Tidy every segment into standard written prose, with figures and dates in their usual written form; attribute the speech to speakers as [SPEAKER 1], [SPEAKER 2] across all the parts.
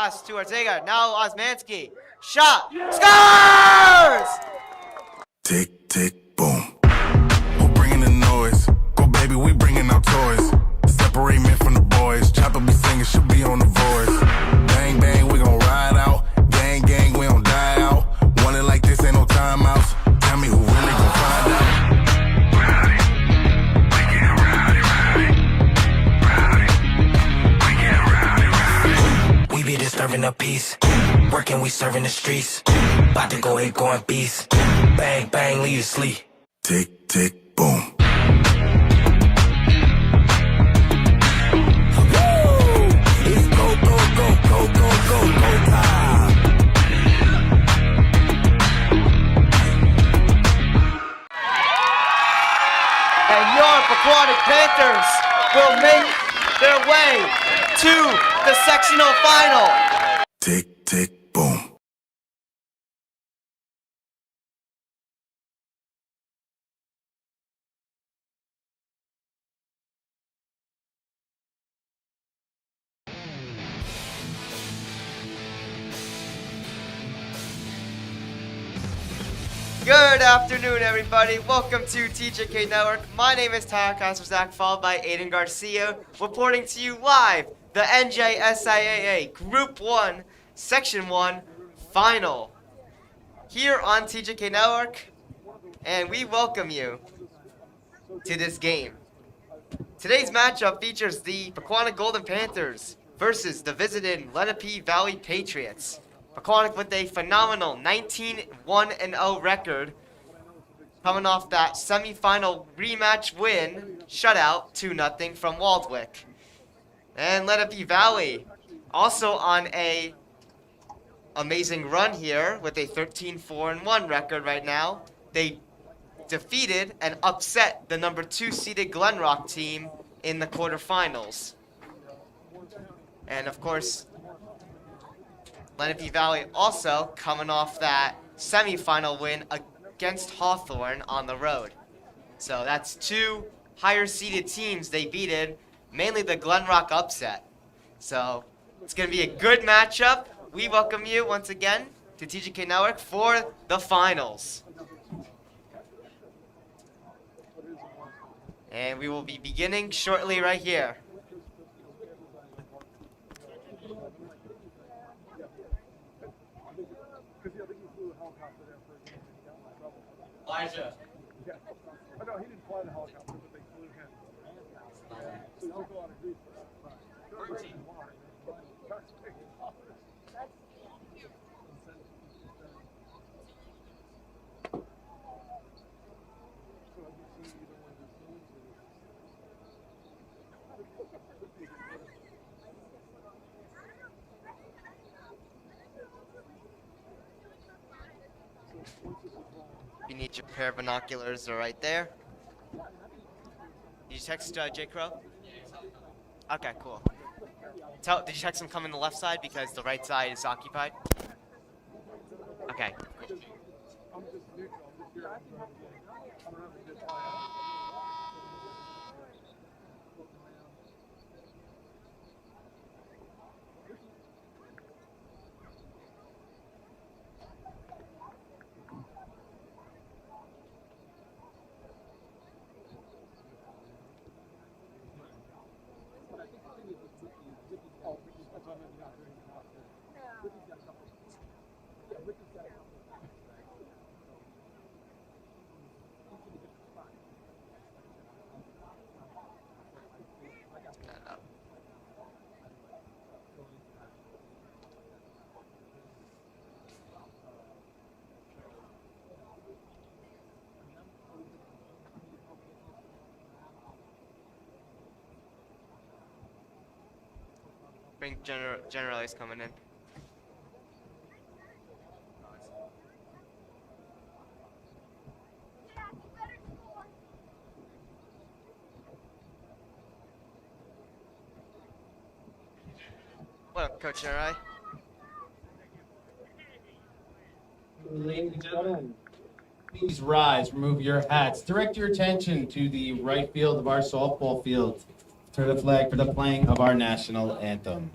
[SPEAKER 1] Pass to Ortega. Now Osmanski. Shot. Scores!
[SPEAKER 2] Tick, tick, boom. Who bringing the noise? Go, baby, we bringing our toys. Separate men from the boys. Chopper be singing, she'll be on the voice. Bang, bang, we gon' ride out. Gang, gang, we don't die out. Want it like this, ain't no timeouts. Tell me who really gon' find out. Rowdy, we get rowdy, rowdy. Rowdy, we get rowdy, rowdy. We be disturbing the peace. Working, we serving the streets. About to go ahead, going beast. Bang, bang, leave you sleep. Tick, tick, boom. It's go, go, go, go, go, go, go time.
[SPEAKER 1] And your Pequannock Panthers will make their way to the sectional final.
[SPEAKER 2] Tick, tick, boom.
[SPEAKER 1] Good afternoon, everybody. Welcome to TJK Network. My name is TJK Zach, followed by Aiden Garcia, reporting to you live the NJSIAA Group 1, Section 1 Final here on TJK Network, and we welcome you to this game. Today's matchup features the Pequannock Golden Panthers versus the visited Lenape Valley Patriots. Pequannock with a phenomenal 19-1-0 record, coming off that semifinal rematch win, shutout 2-0 from Waldwick. And Lenape Valley also on a amazing run here with a 13-4-1 record right now. They defeated and upset the number 2 seeded Glen Rock team in the quarterfinals. And of course, Lenape Valley also coming off that semifinal win against Hawthorne on the road. So that's 2 higher seeded teams they beated, mainly the Glen Rock upset. So it's going to be a good matchup. We welcome you once again to TJK Network for the finals. And we will be beginning shortly right here.
[SPEAKER 3] Elijah. Yeah. I know he didn't fly the helicopter, but they flew him. So he took a lot of grief for that. 13.
[SPEAKER 1] You need your pair of binoculars, they're right there. Did you text J. Crow? Okay, cool. Did you text him come in the left side because the right side is occupied? Okay, cool. Bring Generali's coming in. What up, Coach Generali?
[SPEAKER 4] Ladies and gentlemen, please rise, remove your hats. Direct your attention to the right field of our softball field. Turn the flag for the playing of our national anthem.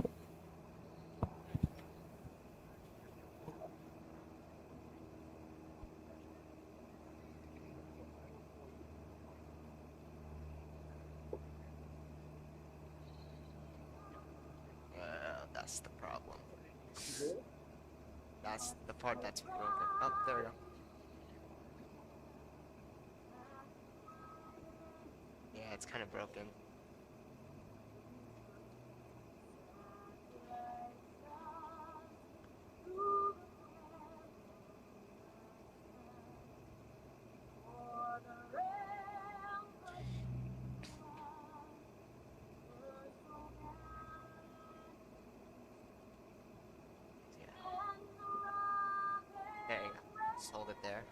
[SPEAKER 1] That's the problem. That's the part that's broken. Oh, there we go. Yeah, it's kind of broken. There you go. Just hold it there.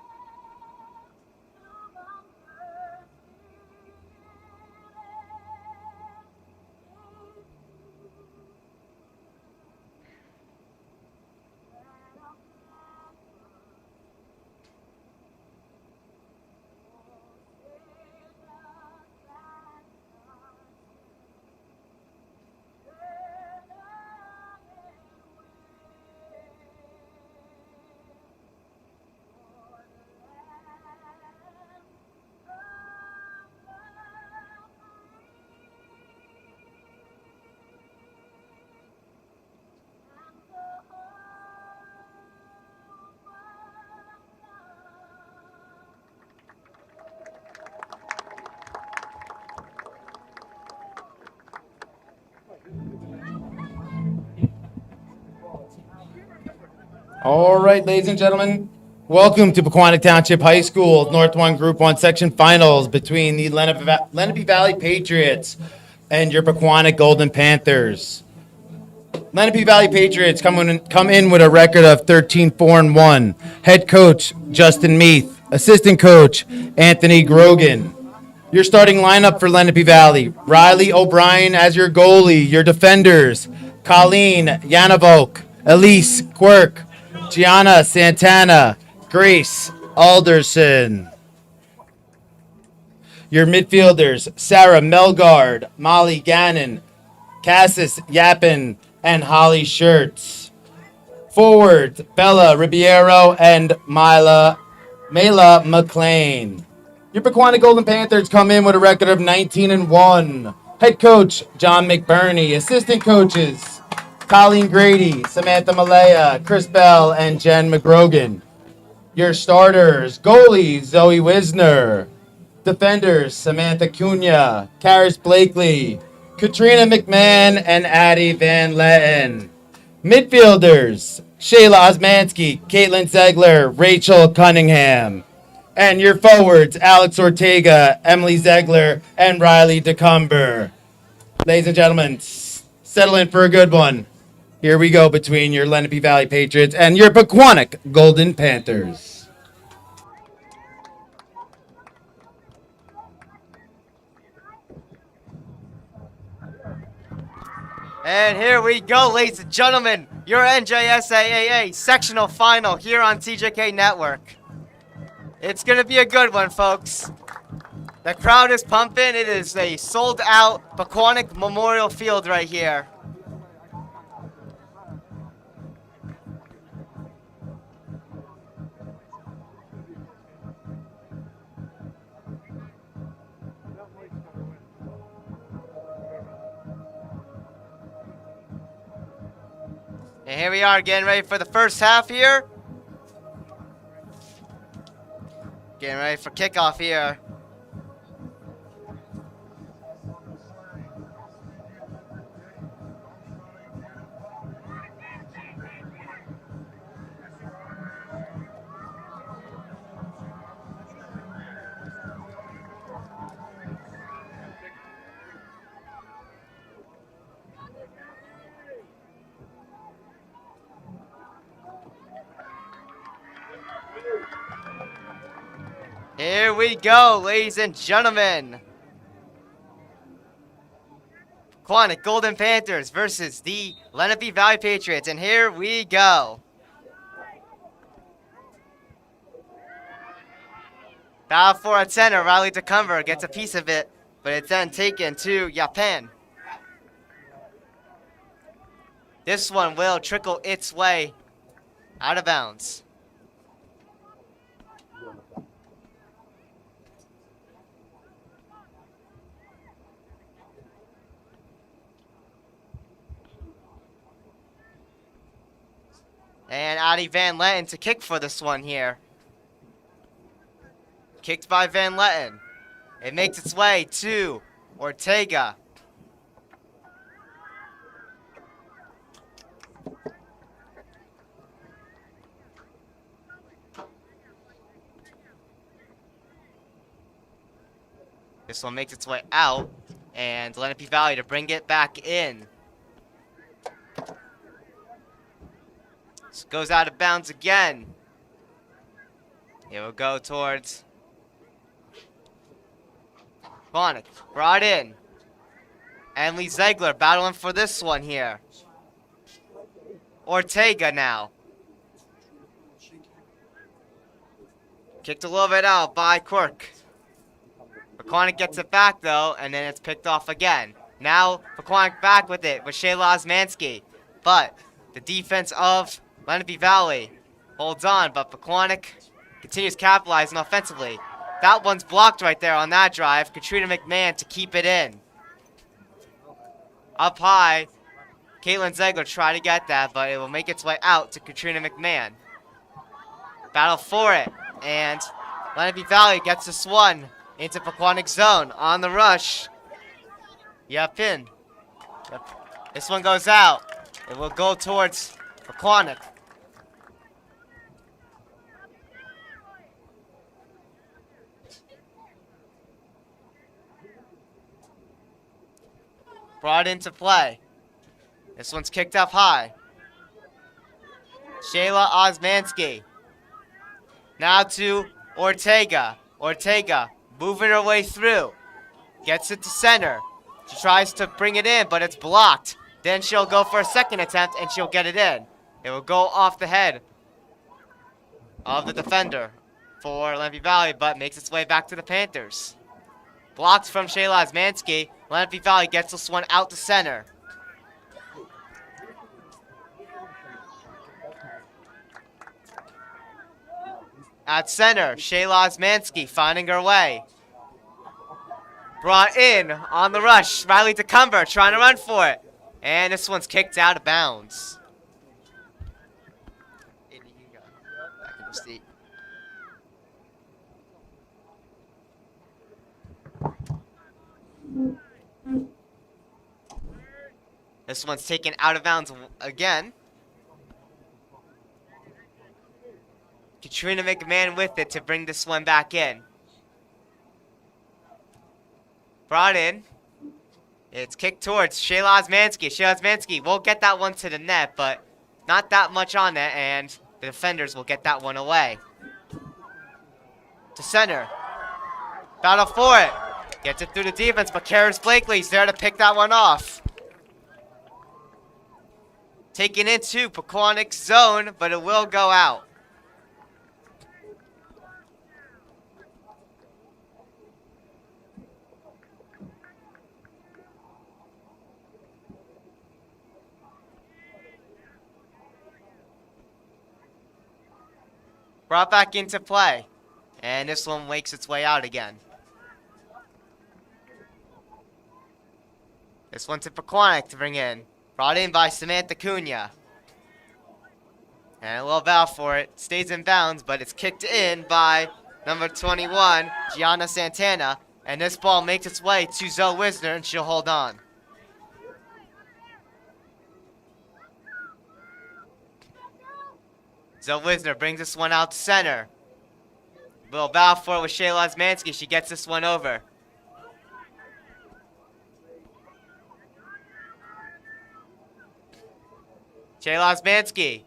[SPEAKER 4] All right, ladies and gentlemen, welcome to Pequannock Township High School North 1 Group 1 Section Finals between the Lenape Valley Patriots and your Pequannock Golden Panthers. Lenape Valley Patriots come in with a record of 13-4-1. Head coach Justin Meath, assistant coach Anthony Grogan. Your starting lineup for Lenape Valley: Riley O'Brien as your goalie. Your defenders: Colleen Yanavok, Elise Quirk, Gianna Santana, Grace Alderson. Your midfielders: Sarah Melgard, Molly Gannon, Cassis Yappin, and Holly Schurtz. Forwards: Bella Ribeiro and Mela McLean. Your Pequannock Golden Panthers come in with a record of 19-1. Head coach John McBurney. Assistant coaches Colleen Grady, Samantha Malaya, Chris Bell, and Jen McGrogan. Your starters: goalie Zoe Wisner. Defenders: Samantha Cunha, Karis Blakely, Katrina McMahon, and Addie Van Letten. Midfielders: Shayla Osmansky, Caitlin Zegler, Rachel Cunningham. And your forwards: Alex Ortega, Emily Zegler, and Riley DeCumber. Ladies and gentlemen, settle in for a good one. Here we go between your Lenape Valley Patriots and your Pequannock Golden Panthers.
[SPEAKER 1] And here we go, ladies and gentlemen. Your NJSIAA sectional final here on TJK Network. It's going to be a good one, folks. The crowd is pumping. It is a sold-out Pequannock Memorial Field right here. And here we are getting ready for the first half here. Getting ready for kickoff here. Here we go, ladies and gentlemen. Pequannock Golden Panthers versus the Lenape Valley Patriots. And here we go. Battle for a center. Riley DeCumber gets a piece of it, but it's then taken to Yapan. This one will trickle its way out of bounds. And Addie Van Letten to kick for this one here. Kicked by Van Letten. It makes its way to Ortega. This one makes its way out, and Lenape Valley to bring it back in. This goes out of bounds again. It will go towards Pequannock. Brought in. Emily Ziegler battling for this one here. Ortega now. Kicked a little bit out by Quirk. Pequannock gets it back though, and then it's picked off again. Now Pequannock back with it with Shayla Osmansky. But the defense of Lenape Valley holds on, but Pequannock continues capitalizing offensively. That one's blocked right there on that drive. Katrina McMahon to keep it in. Up high, Caitlin Ziegler tried to get that, but it will make its way out to Katrina McMahon. Battle for it, and Lenape Valley gets this one into Pequannock zone on the rush. Yep, in. Yep. This one goes out. It will go towards Pequannock. Brought into play. This one's kicked up high. Shayla Osmansky. Now to Ortega. Ortega moving her way through. Gets it to center. She tries to bring it in, but it's blocked. Then she'll go for a second attempt, and she'll get it in. It will go off the head of the defender for Lenape Valley, but makes its way back to the Panthers. Blocked from Shayla Osmansky. Lenape Valley gets this one out to center. At center, Shayla Osmansky finding her way. Brought in on the rush. Riley DeCumber trying to run for it. And this one's kicked out of bounds. Back in the seat. This one's taken out of bounds again. Katrina McMahon with it to bring this one back in. Brought in. It's kicked towards Shayla Osmansky. Shayla Osmansky will get that one to the net, but not that much on it, and the defenders will get that one away. To center. Battle for it. Gets it through the defense, but Karis Blakely's there to pick that one off. Taken into Pequannock's zone, but it will go out. Brought back into play. And this one makes its way out again. This one to Pequannock to bring in. Brought in by Samantha Cunha. And a little battle for it. Stays in bounds, but it's kicked in by number 21, Gianna Santana. And this ball makes its way to Zoe Wisner, and she'll hold on. Zoe Wisner brings this one out to center. Little battle for it with Shayla Osmansky. She gets this one over. Shayla Osmansky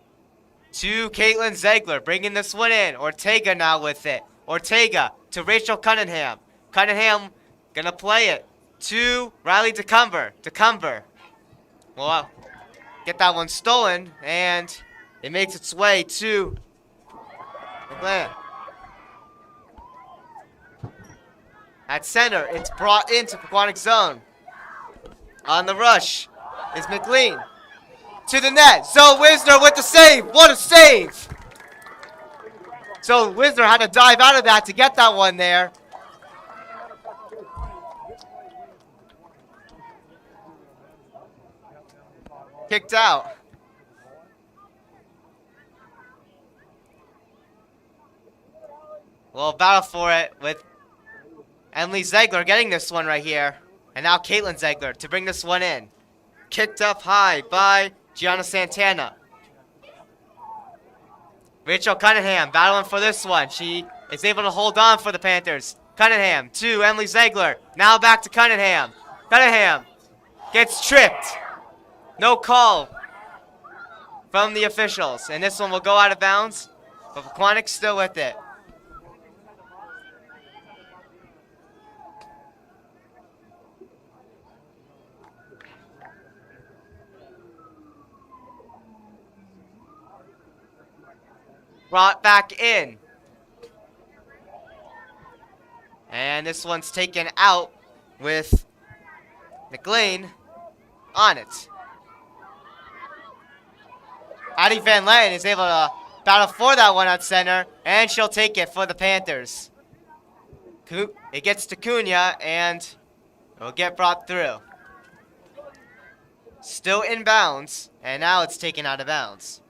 [SPEAKER 1] to Caitlin Ziegler, bringing this one in. Ortega now with it. Ortega to Rachel Cunningham. Cunningham gonna play it to Riley DeCumber. DeCumber will get that one stolen, and it makes its way to McLean. At center, it's brought into Pequannock zone. On the rush is McLean. To the net, Zoe Wisner with the save. What a save! So Wisner had to dive out of that to get that one there. Kicked out. will battle for it with Emily Ziegler getting this one right here. And now Caitlin Ziegler to bring this one in. Kicked up high by Gianna Santana. Rachel Cunningham battling for this one. She is able to hold on for the Panthers. Cunningham to Emily Ziegler. Now back to Cunningham. Cunningham gets tripped. No call from the officials. And this one will go out of bounds. But Pequannock's still with it. Brought back in. And this one's taken out with McLean on it. Addie Van Leyen is able to battle for that one at center, and she'll take it for the Panthers. It gets to Cunha, and it will get brought through. Still in bounds, and now it's taken out of bounds.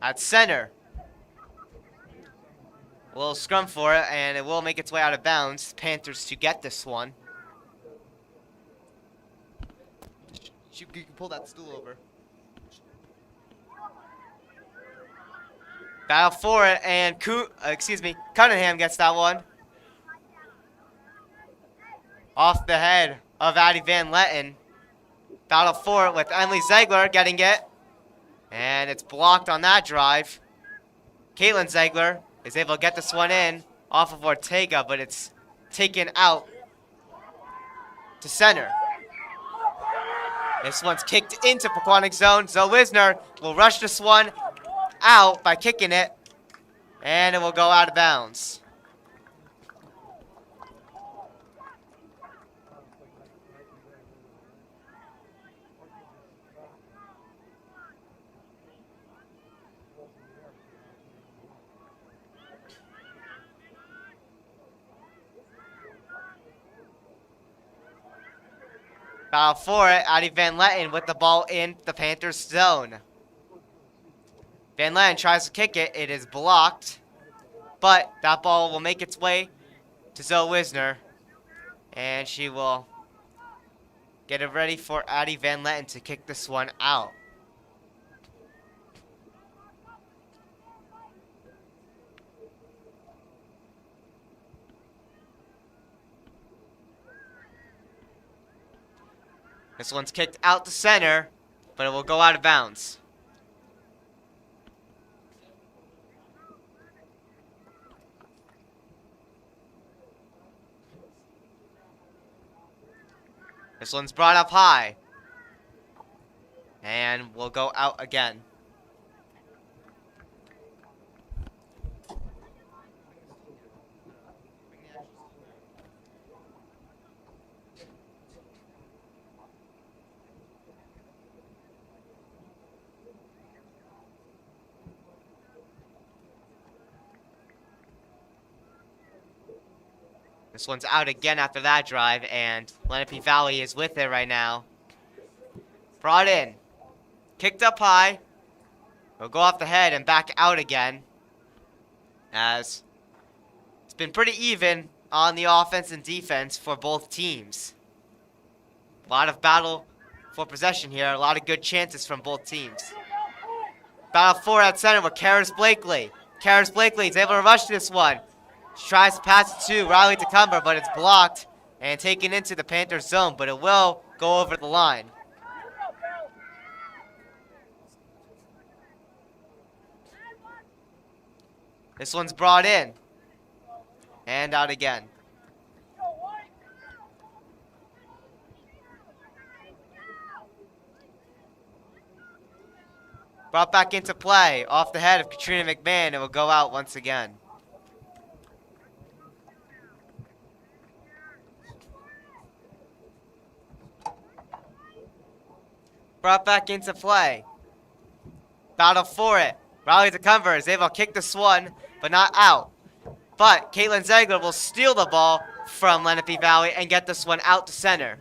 [SPEAKER 1] At center. A little scrum for it, and it will make its way out of bounds. Panthers to get this one. You can pull that stool over. Battle for it, and Cunningham gets that one. Off the head of Addie Van Leyen. Battle for it with Emily Ziegler getting it. And it's blocked on that drive. Caitlin Ziegler is able to get this one in off of Ortega, but it's taken out to center. This one's kicked into Pequannock zone. Zoe Wisner will rush this one out by kicking it, and it will go out of bounds. Battle for it, Addie Van Leyen with the ball in the Panthers zone. Van Leyen tries to kick it. It is blocked. But that ball will make its way to Zoe Wisner. And she will get it ready for Addie Van Leyen to kick this one out. This one's kicked out to center, but it will go out of bounds. This one's brought up high, and will go out again. This one's out again after that drive, and Lenape Valley is with it right now. Brought in. Kicked up high. Will go off the head and back out again. As it's been pretty even on the offense and defense for both teams. A lot of battle for possession here. A lot of good chances from both teams. Battle for at center with Karis Blakely. Karis Blakely is able to rush this one. She tries to pass it to Riley Tecumber, but it's blocked and taken into the Panthers zone, but it will go over the line. This one's brought in and out again. Brought back into play off the head of Katrina McMahon. It will go out once again. Brought back into play. Battle for it. Riley Tecumber is able to kick this one, but not out. But Caitlin Ziegler will steal the ball from Lenape Valley and get this one out to center.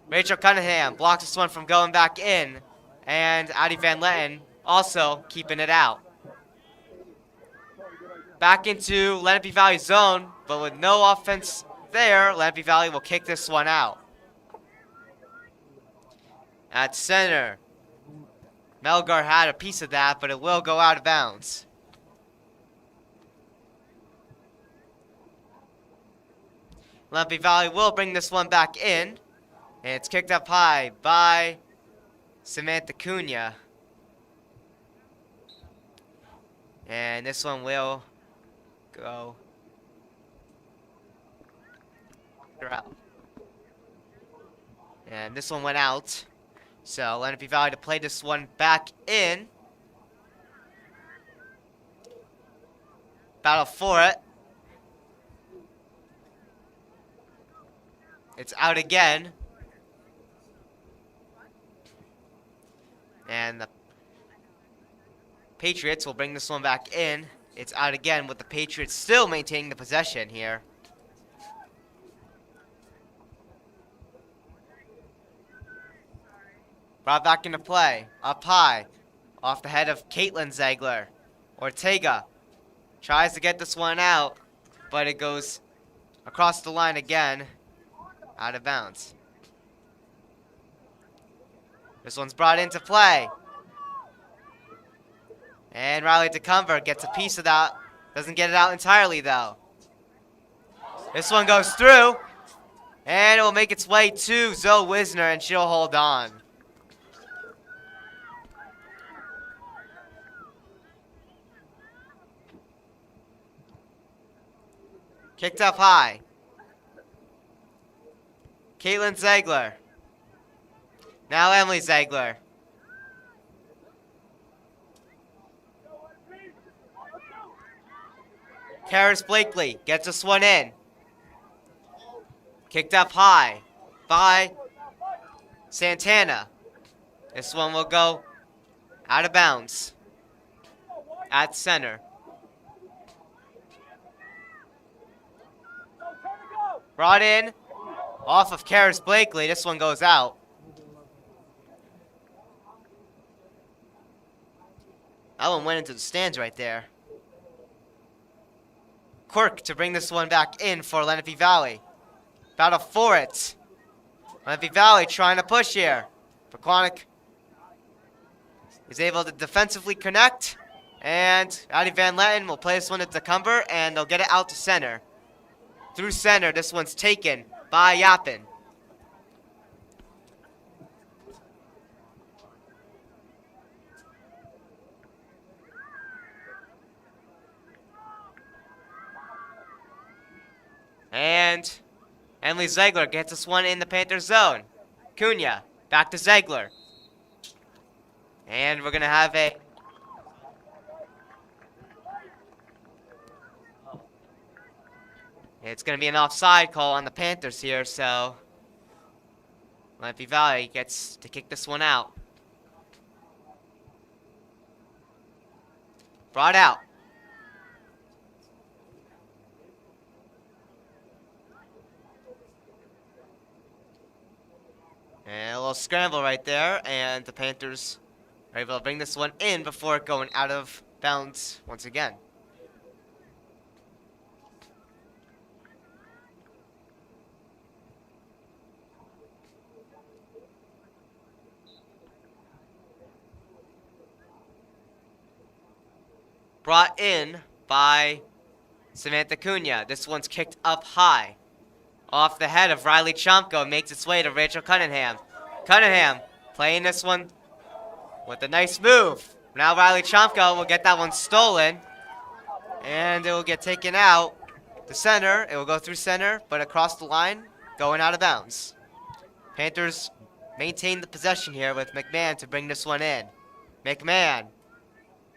[SPEAKER 1] Rachel Cunningham blocks this one from going back in. And Addie Van Letten also keeping it out. Back into Lenape Valley zone, but with no offense there, Lenape Valley will kick this one out. At center, Melgar had a piece of that, but it will go out of bounds. Lenape Valley will bring this one back in, and it's kicked up high by Samantha Cunha. And this one will go out. And this one went out. So Lenape Valley to play this one back in. Battle for it. It's out again. And the Patriots will bring this one back in. It's out again with the Patriots still maintaining the possession here. Brought back into play. Up high. Off the head of Caitlin Ziegler. Ortega tries to get this one out, but it goes across the line again. Out of bounds. This one's brought into play. And Riley DeCumber gets a piece of that. Doesn't get it out entirely, though. This one goes through. And it will make its way to Zoe Wisner, and she'll hold on. Kicked up high. Caitlin Ziegler. Now Emily Ziegler. Karis Blakely gets this one in. Kicked up high by Santana. This one will go out of bounds at center. Brought in off of Karis Blakely. This one goes out. That one went into the stands right there. Quirk to bring this one back in for Lenape Valley. Battle for it. Lenape Valley trying to push here. Pequannock is able to defensively connect. And Addie Van Letten will play this one at DeCumber, and they'll get it out to center. Through center, this one's taken by Yappin. And Emily Ziegler gets this one in the Panther zone. Cunha, back to Ziegler. And we're going to have a... It's going to be an offside call on the Panthers here, so... Lenape Valley gets to kick this one out. Brought out. And a little scramble right there, and the Panthers are able to bring this one in before going out of bounds once again. Brought in by Samantha Cunha. This one's kicked up high. Off the head of Riley Chomko, makes its way to Rachel Cunningham. Cunningham playing this one with a nice move. Now Riley Chomko will get that one stolen. And it will get taken out to center. It will go through center, but across the line, going out of bounds. Panthers maintain the possession here with McMahon to bring this one in. McMahon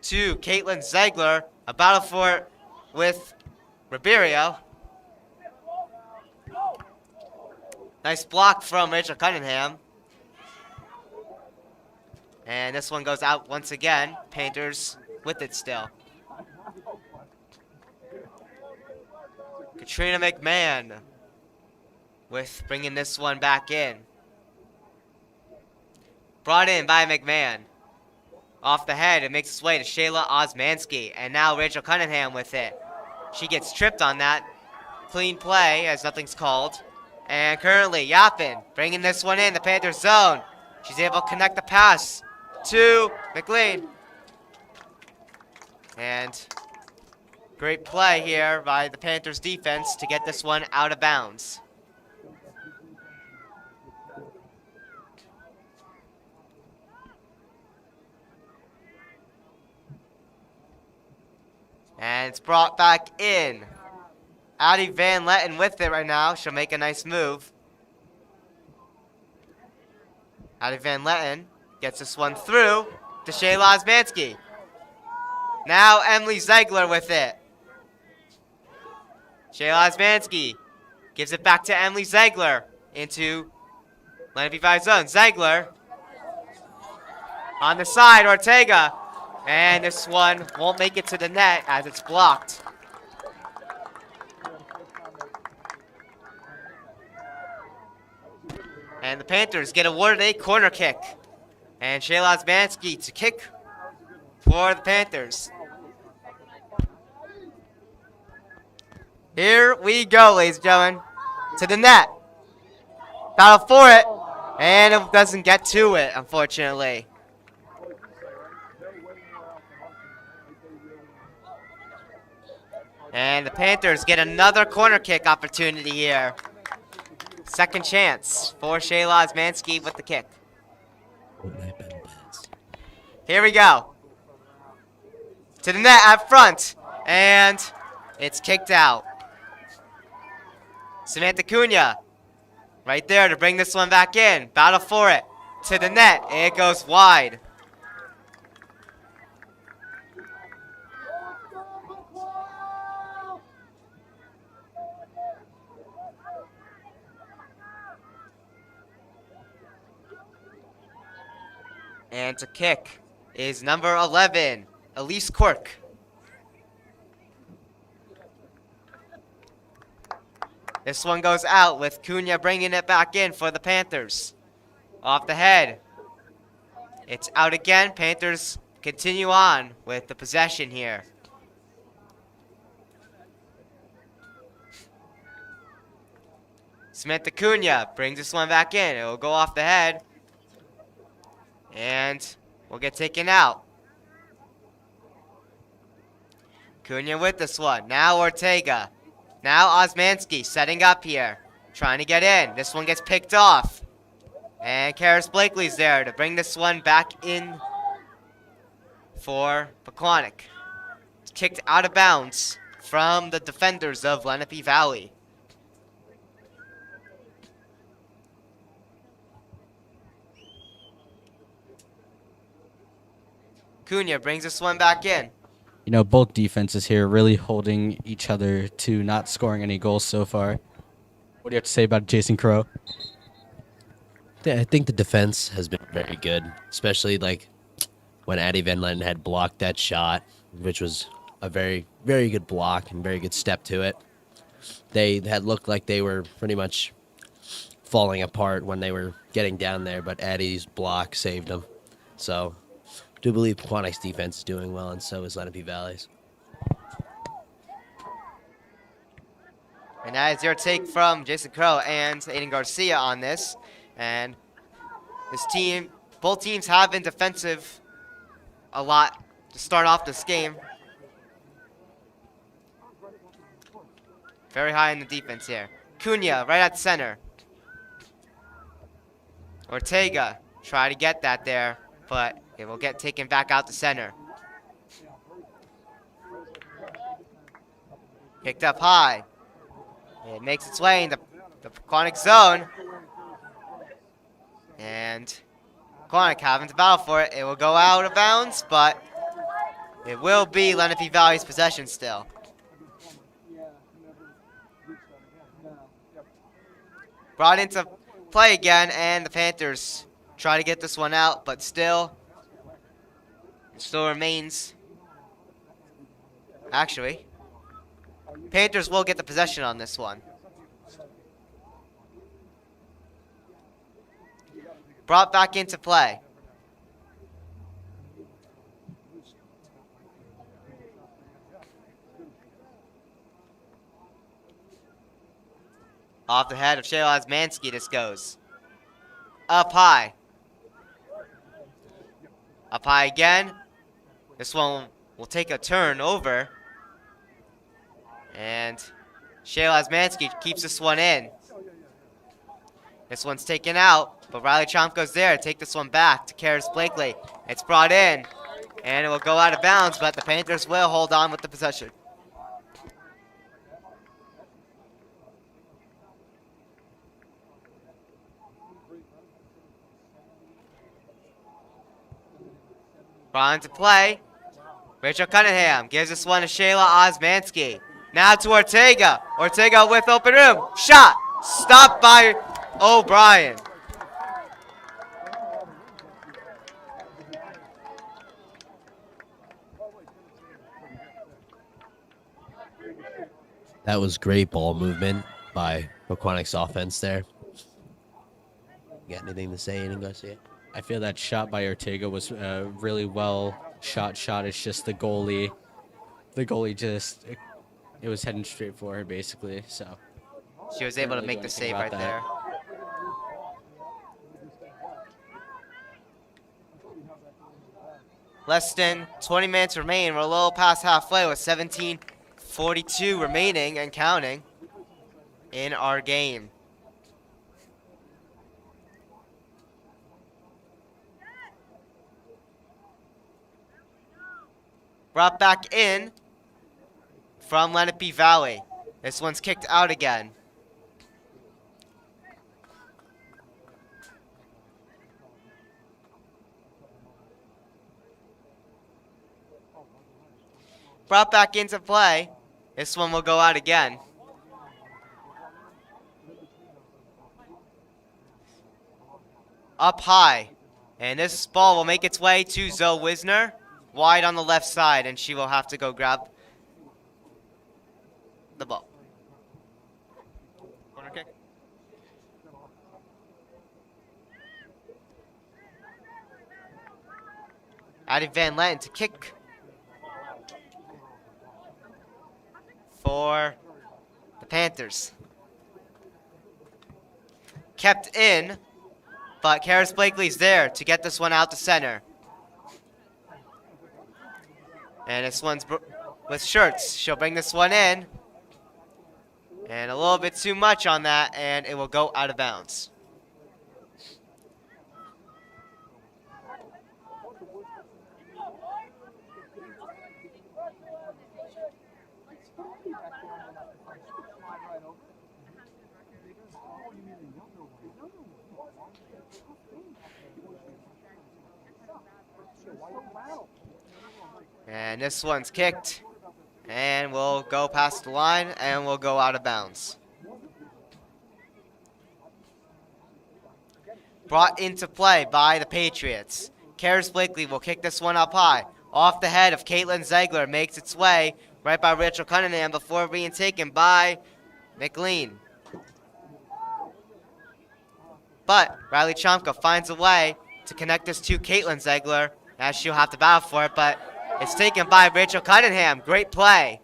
[SPEAKER 1] to Caitlin Ziegler. A battle for it with Ribeiro. Nice block from Rachel Cunningham. And this one goes out once again. Panthers with it still. Katrina McMahon with bringing this one back in. Brought in by McMahon. Off the head, it makes its way to Shayla Osmansky. And now Rachel Cunningham with it. She gets tripped on that. Clean play, as nothing's called. And currently, Yappin bringing this one in, the Panthers zone. She's able to connect the pass to McLean. And great play here by the Panthers defense to get this one out of bounds. And it's brought back in. Addie Van Letten with it right now. She'll make a nice move. Addie Van Letten gets this one through to Shayla Osmansky. Now Emily Ziegler with it. Shayla Osmansky gives it back to Emily Ziegler into Lenape Valley zone. Ziegler on the side, Ortega. And this one won't make it to the net as it's blocked. And the Panthers get awarded a corner kick. And Shayla Osmansky to kick for the Panthers. Here we go, ladies and gentlemen. To the net. Battle for it. And it doesn't get to it, unfortunately. And the Panthers get another corner kick opportunity here. Second chance for Shayla Osmansky with the kick. Here we go. To the net up front. And it's kicked out. Samantha Cunha right there to bring this one back in. Battle for it. To the net. It goes wide. And to kick is number 11, Elise Quirk. This one goes out with Cunha bringing it back in for the Panthers. Off the head. It's out again. Panthers continue on with the possession here. Samantha Cunha brings this one back in. It will go off the head. And we'll get taken out. Cunha with this one. Now Ortega. Now Osmansky setting up here. Trying to get in. This one gets picked off. And Karis Blakely's there to bring this one back in for Pequannock. It's kicked out of bounds from the defenders of Lenape Valley. Cunha brings this one back in.
[SPEAKER 5] You know, both defenses here really holding each other to not scoring any goals so far. What do you have to say about Jason Crow?
[SPEAKER 6] I think the defense has been very good, especially like when Addie Van Letten had blocked that shot, which was a very, very good block and very good step to it. They had looked like they were pretty much falling apart when they were getting down there, but Addie's block saved them. So I do believe Pequannock's defense is doing well, and so is Lenape Valley's.
[SPEAKER 1] And that is your take from Jason Crow and Aiden Garcia on this. And this team, both teams have been defensive a lot to start off this game. Very high in the defense here. Cunha right at center. Ortega try to get that there, but it will get taken back out to center. Picked up high. It makes its way into the Pequannock zone. And Pequannock having to battle for it. It will go out of bounds, but it will be Lenape Valley's possession still. Brought into play again, and the Panthers try to get this one out, but still remains. Actually, Panthers will get the possession on this one. Brought back into play. Off the head of Shayla Osmanski, this goes. Up high. Up high again. This one will take a turn over. And Shayla Osmanski keeps this one in. This one's taken out, but Riley Chomko's there to take this one back to Karis Blakely. It's brought in, and it will go out of bounds, but the Panthers will hold on with the possession. Brought into play. Rachel Cunningham gives this one to Shayla Osmanski. Now to Ortega. Ortega with open room. Shot. Stopped by O'Brien.
[SPEAKER 6] That was great ball movement by Pequannock's offense there. You got anything to say, Aiden Garcia?
[SPEAKER 5] I feel that shot by Ortega was really well shot. It's just the goalie. The goalie just, it was heading straight for her basically. So
[SPEAKER 1] She was able to make the save right there. Less than 20 minutes remain. We're a little past halfway with 17:42 remaining and counting in our game. Brought back in from Lenape Valley. This one's kicked out again. Brought back into play. This one will go out again. Up high. And this ball will make its way to Zoe Wisner. Wide on the left side, and she will have to go grab the ball. Corner kick. Addie Van Lenten to kick for the Panthers. Kept in, but Karis Blakely's there to get this one out to center. And this one's with Shirts. She'll bring this one in. And a little bit too much on that, and it will go out of bounds. And this one's kicked, and we'll go past the line, and we'll go out of bounds. Brought into play by the Patriots. Karis Blakely will kick this one up high. Off the head of Caitlin Ziegler, makes its way right by Rachel Cunningham before being taken by McLean. But Riley Chomka finds a way to connect this to Caitlin Ziegler, as she'll have to battle for it, but it's taken by Rachel Cunningham. Great play.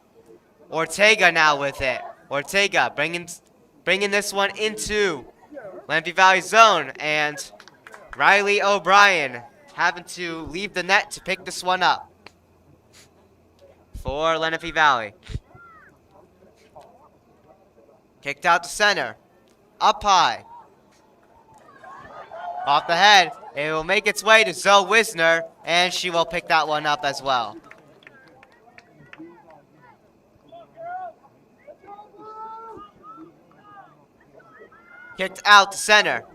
[SPEAKER 1] Ortega now with it. Ortega bringing this one into Lenape Valley zone, and Riley O'Brien having to leave the net to pick this one up for Lenape Valley. Kicked out to center. Up high. Off the head. It will make its way to Zoe Wisner, and she will pick that one up as well. Kicked out to center.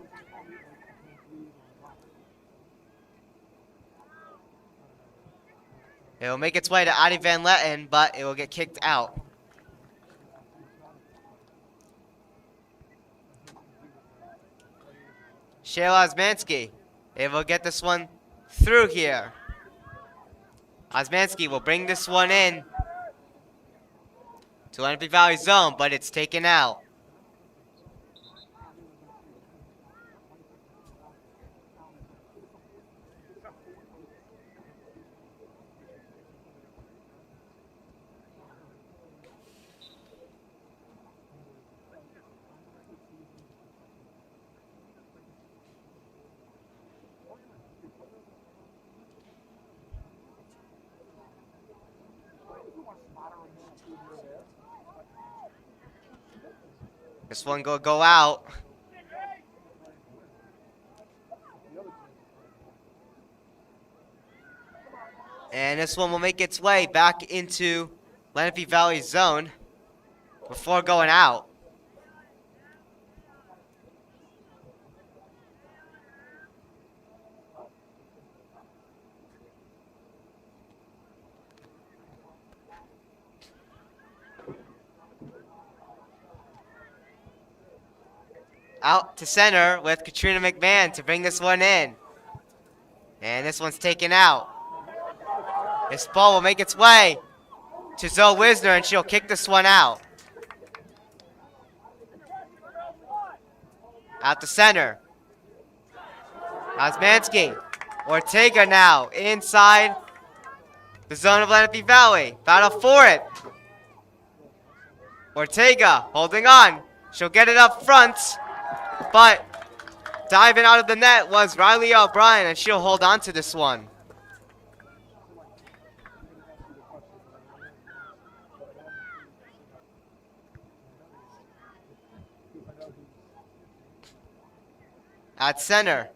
[SPEAKER 1] It will make its way to Addie Van Lenten, but it will get kicked out. Shayla Osmanski. It will get this one through here. Osmanski will bring this one in. to Lenape Valley zone, but it's taken out. This one will go out. And this one will make its way back into Lenape Valley zone before going out. Out to center with Katrina McMahon to bring this one in. And this one's taken out. This ball will make its way to Zoe Wisner, and she'll kick this one out. Out to center. Osmansky. Ortega now inside the zone of Lenape Valley. Battle for it. Ortega holding on. She'll get it up front. But diving out of the net was Riley O'Brien, and she'll hold on to this one. At center.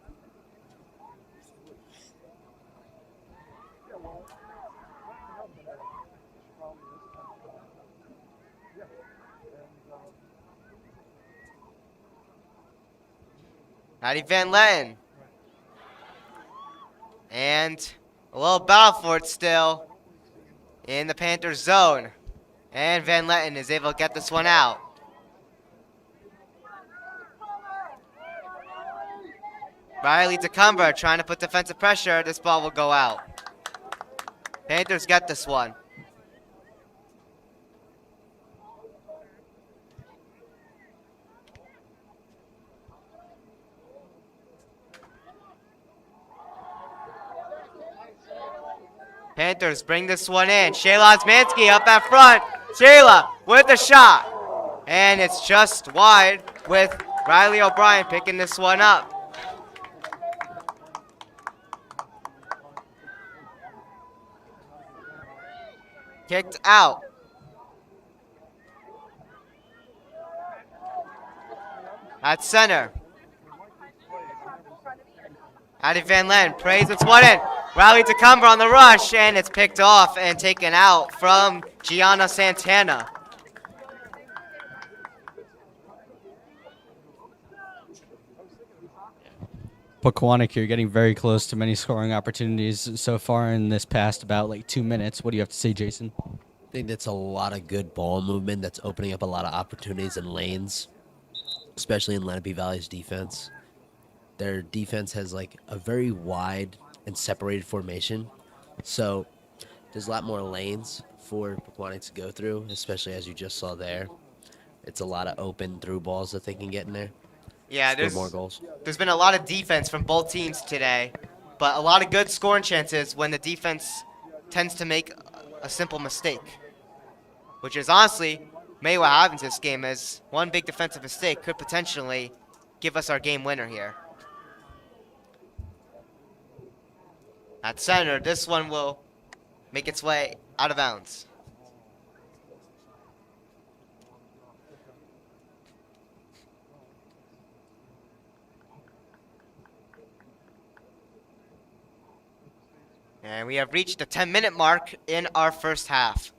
[SPEAKER 1] Addie Van Letten. And a little battle for it still in the Panthers zone. And Van Letten is able to get this one out. Riley DeCumber trying to put defensive pressure. This ball will go out. Panthers get this one. Panthers bring this one in. Shayla Osmansky up at front. Shayla with the shot. And it's just wide with Riley O'Brien picking this one up. Kicked out. At center. Addie Van Letten prays it's one in. Riley DeCumber on the rush, and it's picked off and taken out from Gianna Santana.
[SPEAKER 5] Pequannock, you're getting very close to many scoring opportunities so far in this past about like 2 minutes. What do you have to say, Jason?
[SPEAKER 6] I think that's a lot of good ball movement that's opening up a lot of opportunities and lanes, especially in Lenape Valley's defense. Their defense has like a very wide and separated formation, so there's a lot more lanes for Pequannock to go through, especially as you just saw there. It's a lot of open through balls that they can get in there.
[SPEAKER 1] Yeah,
[SPEAKER 6] Score more goals.
[SPEAKER 1] There's been a lot of defense from both teams today, but a lot of good scoring chances when the defense tends to make a simple mistake, which is honestly maybe what happens this game, is one big defensive mistake could potentially give us our game winner here. At center, this one will make its way out of bounds. And we have reached the 10-minute mark in our first half.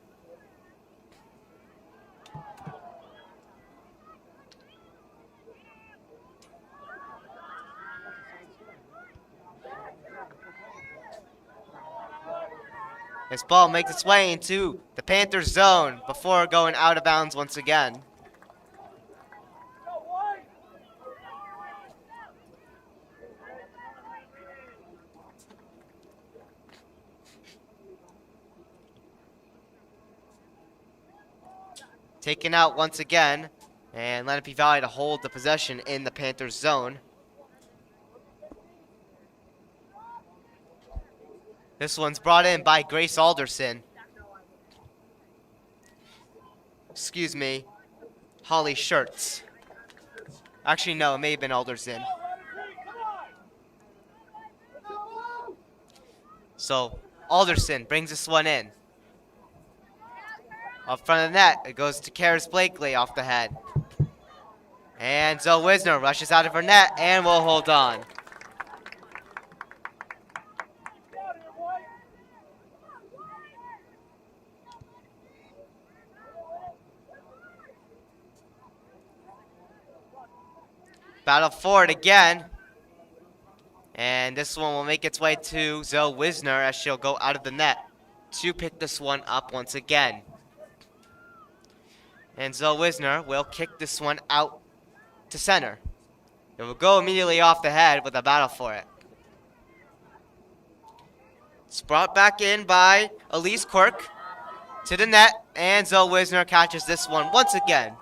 [SPEAKER 1] This ball makes its way into the Panthers zone before going out of bounds once again. taken out once again. And Lenape Valley to hold the possession in the Panthers zone. This one's brought in by Grace Alderson. Excuse me, Holly Shirts. Actually, no, it may have been Alderson. So, Alderson brings this one in. Up front of the net, it goes to Karis Blakely off the head. And Zoe Wisner rushes out of her net and will hold on. Battle for it again. And this one will make its way to Zoe Wisner as she'll go out of the net to pick this one up once again. And Zoe Wisner will kick this one out to center. It will go immediately off the head with a battle for it. It's brought back in by Elise Quirk to the net, and Zoe Wisner catches this one once again.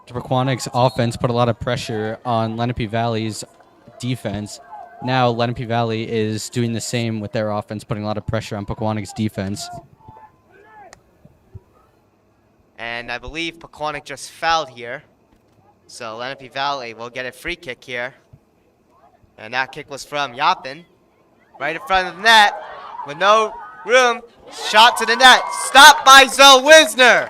[SPEAKER 5] Pequannock's offense put a lot of pressure on Lenape Valley's defense. Now Lenape Valley is doing the same with their offense, putting a lot of pressure on Pequannock's defense.
[SPEAKER 1] And I believe Pequannock just fouled here. So Lenape Valley will get a free kick here. And that kick was from Yapin. Right in front of the net with no room. Shot to the net. Stopped by Zoe Wisner.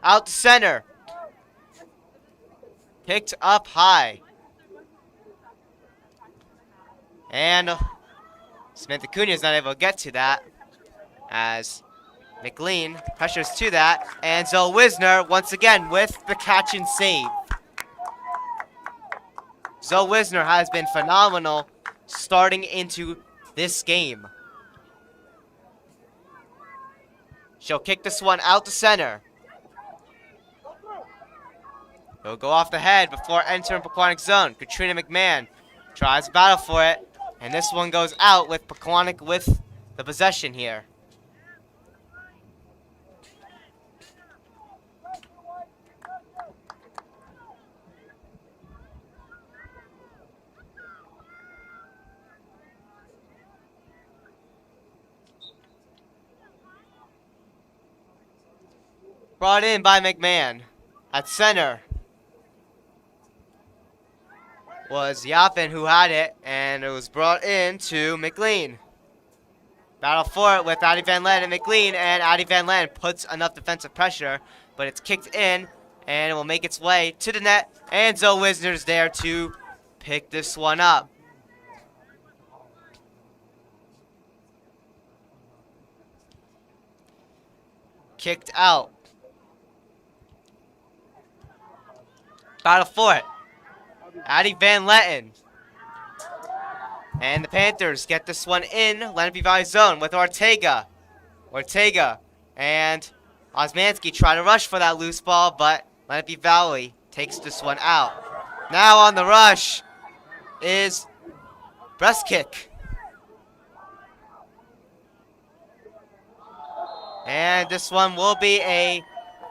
[SPEAKER 1] Out to center. Picked up high. And Smith Acuna is not able to get to that as McLean pressures to that. And Zoe Wisner once again with the catch and save. Zoe Wisner has been phenomenal starting into this game. She'll kick this one out to center. It'll go off the head before entering Pequannock zone. Katrina McMahon tries to battle for it. And this one goes out with Pequannock with the possession here. Brought in by McMahon. At center was Yapin who had it, and it was brought in to McLean. Battle for it with Addie Van Len and McLean, and Addie Van Len puts enough defensive pressure, but it's kicked in, and it will make its way to the net, and Zoe Wisner's there to pick this one up. Kicked out. Battle for it. Addie Van Letten. And the Panthers get this one in Lenape Valley zone with Ortega. Ortega and Osmansky try to rush for that loose ball, but Lenape Valley takes this one out. Now on the rush is breast kick. And this one will be a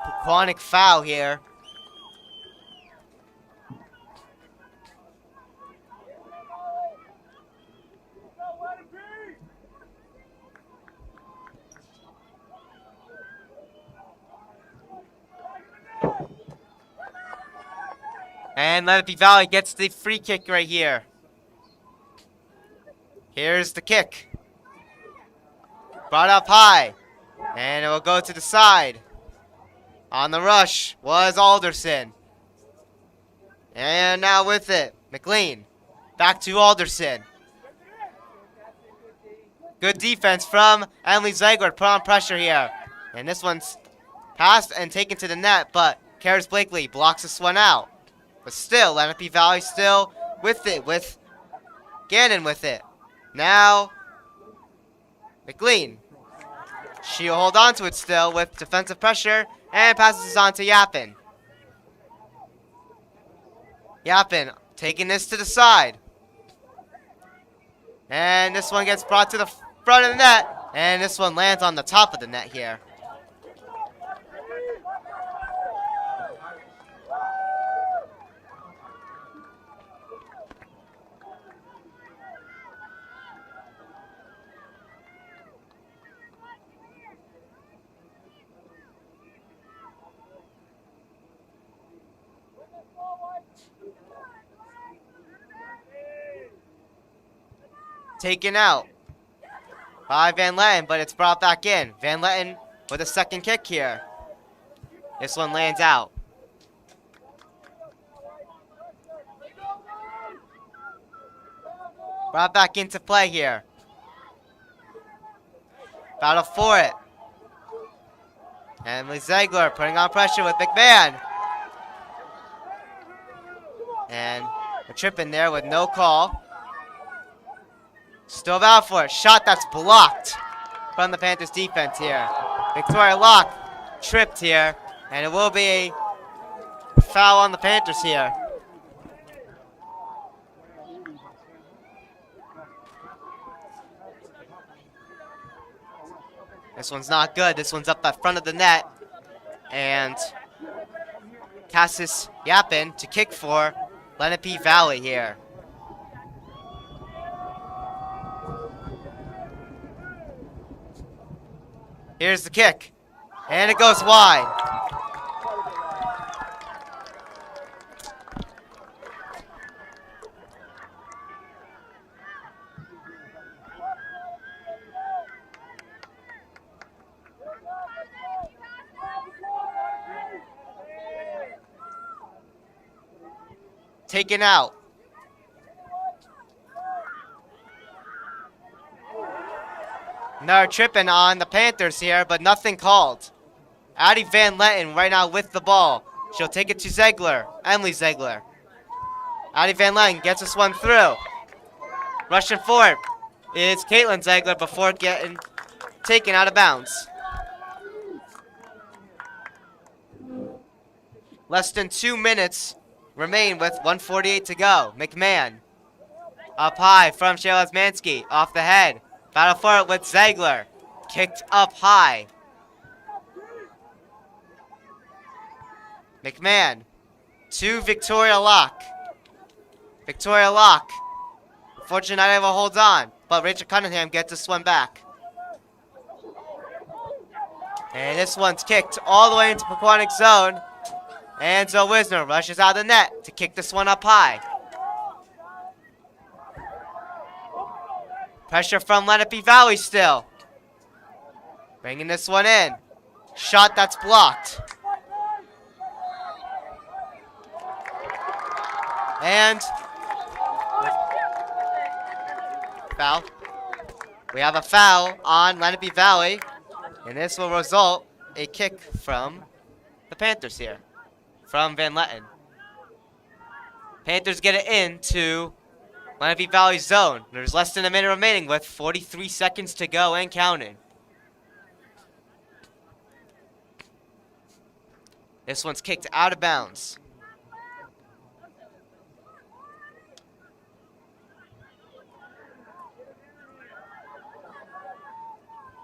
[SPEAKER 1] Pequannock foul here. And Lenape Valley gets the free kick right here. Here's the kick. Brought up high. And it will go to the side. On the rush was Alderson. And now with it, McLean. Back to Alderson. Good defense from Emily Zegler. Put on pressure here. And this one's passed and taken to the net, but Karis Blakely blocks this one out. But still, Lenape Valley still with it, with Gannon with it. Now, McLean She'll hold on to it still with defensive pressure and passes on to Yapin. Yapin taking this to the side. And this one gets brought to the front of the net. And this one lands on the top of the net here. Taken out by Van Letten, but it's brought back in. Van Letten with a second kick here. This one lands out. Brought back into play here. Battle for it. Emily Ziegler putting on pressure with McMahon. And a trip in there with no call. Still out for it. Shot that's blocked from the Panthers defense here. Victoria Locke tripped here. And it will be a foul on the Panthers here. This one's not good. This one's up at front of the net. And Cassis Yapin to kick for Lenape Valley here. Here's the kick. And it goes wide. Taken out. Another tripping on the Panthers here, but nothing called. Addie Van Letten right now with the ball. She'll take it to Ziegler, Emily Ziegler. Addie Van Letten gets this one through. Rushing forward is Caitlin Ziegler before getting taken out of bounds. Less than 2 minutes remain with 1:48 to go. McMahon up high from Shayla Mansky off the head. Battle for it with Ziegler. Kicked up high. McMahon to Victoria Locke. Victoria Locke. Unfortunately, not able to hold on, but Rachel Cunningham gets this one back. And this one's kicked all the way into Pequannock zone. And Zoe Wisner rushes out of the net to kick this one up high. Pressure from Lenape Valley still. Bringing this one in. Shot that's blocked. And foul. We have a foul on Lenape Valley. And this will result a kick from the Panthers here. From Van Letten. Panthers get it into Lenape Valley zone. There's less than a minute remaining with 43 seconds to go and counting. This one's kicked out of bounds.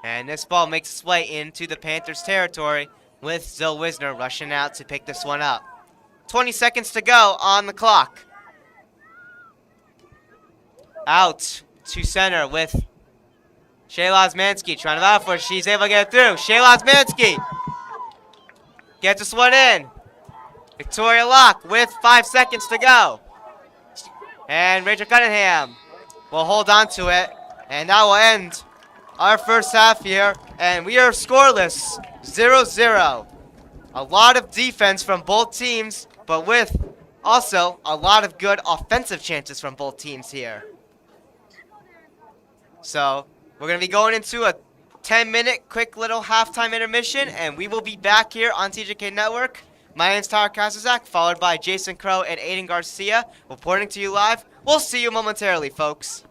[SPEAKER 1] And this ball makes its way into the Panthers territory with Zoe Wisner rushing out to pick this one up. 20 seconds to go on the clock. Out to center with Shayla Osmansky trying to battle for it. She's able to get it through. Shayla Osmansky gets this one in. Victoria Locke with 5 seconds to go. And Rachel Cunningham will hold on to it. And that will end our first half here. And we are scoreless. 0-0. A lot of defense from both teams, but with also a lot of good offensive chances from both teams here. So we're going to be going into a 10-minute quick little halftime intermission, and we will be back here on TJK Network. My name is Tyler Kazazak, followed by Jason Crow and Aiden Garcia, reporting to you live. We'll see you momentarily, folks.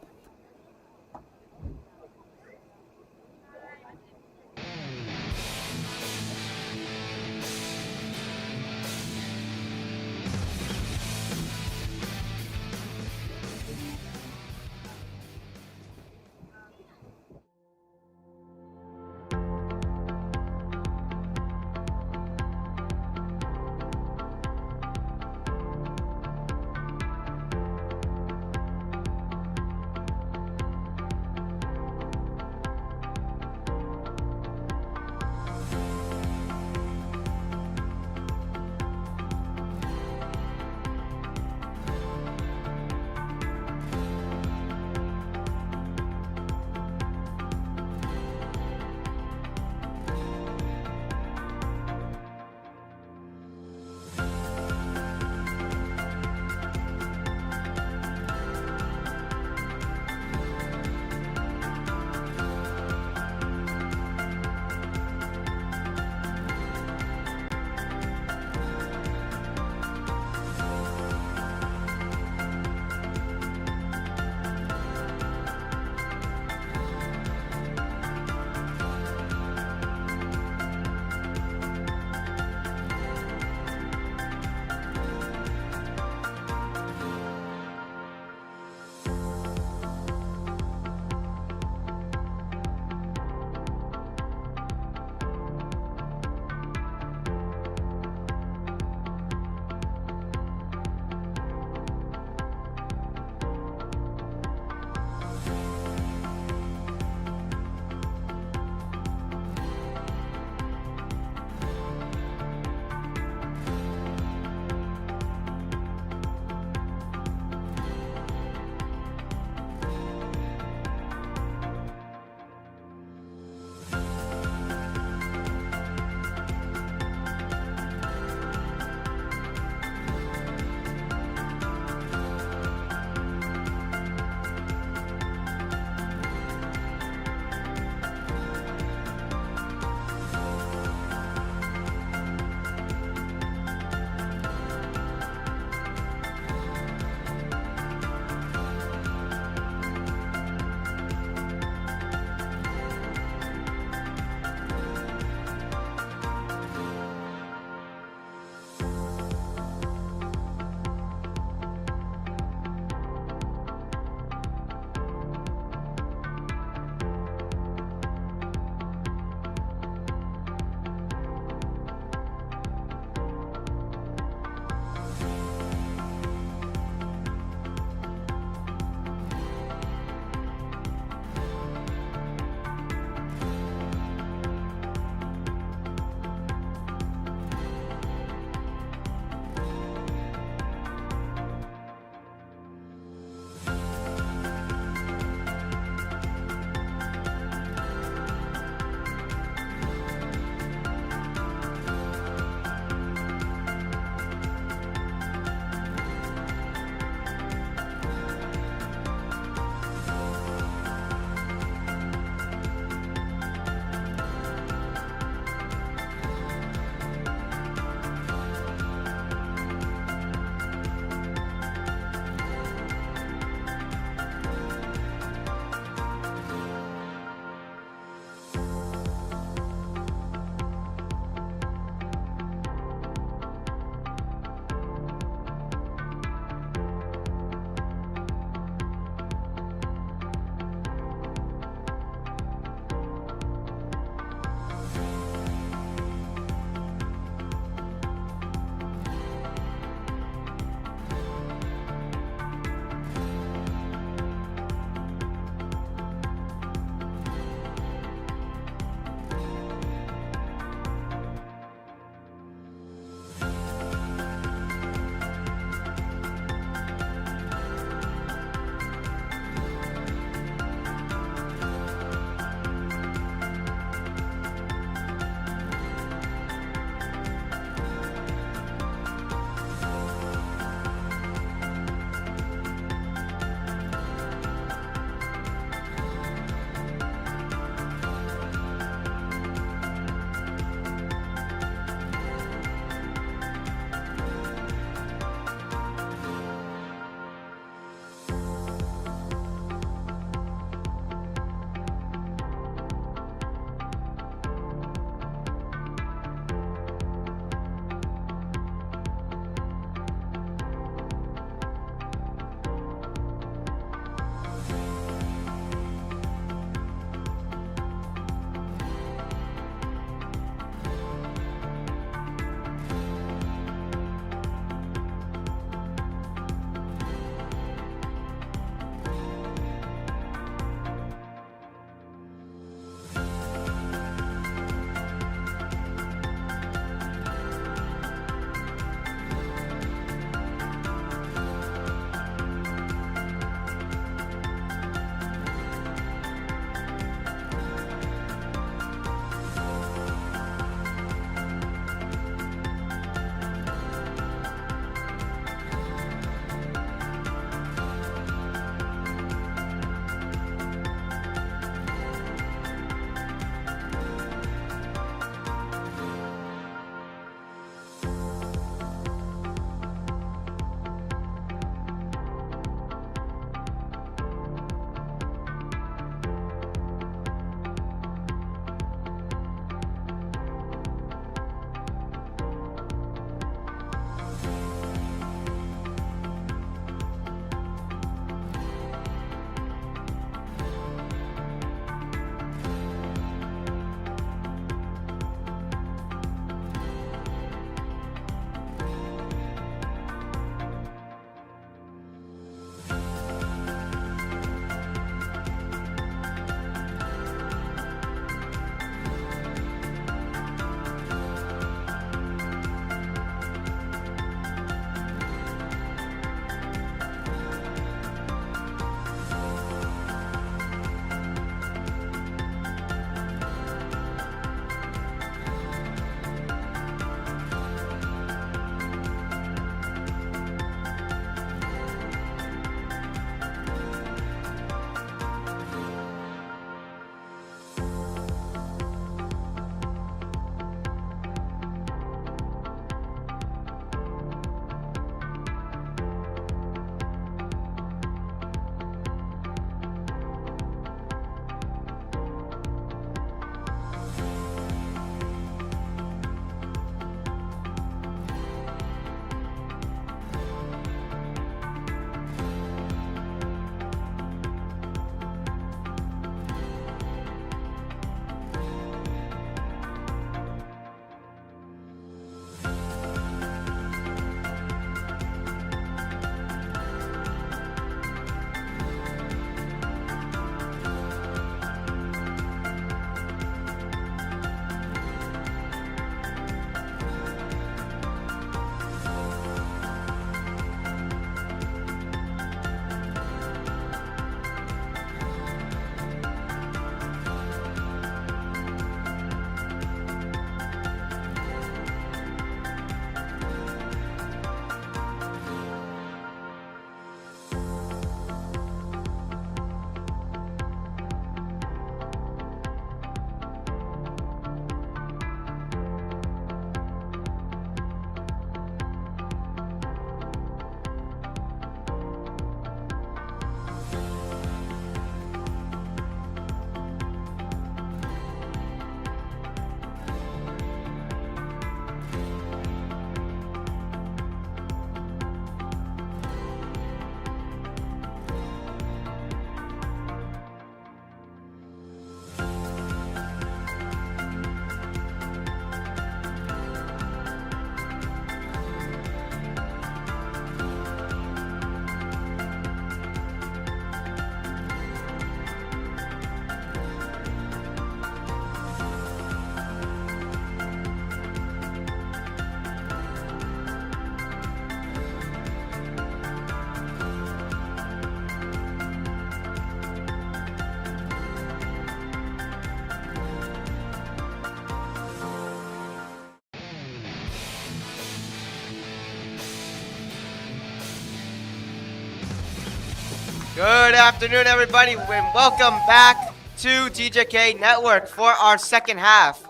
[SPEAKER 1] Good afternoon, everybody, and welcome back to TJK Network for our second half.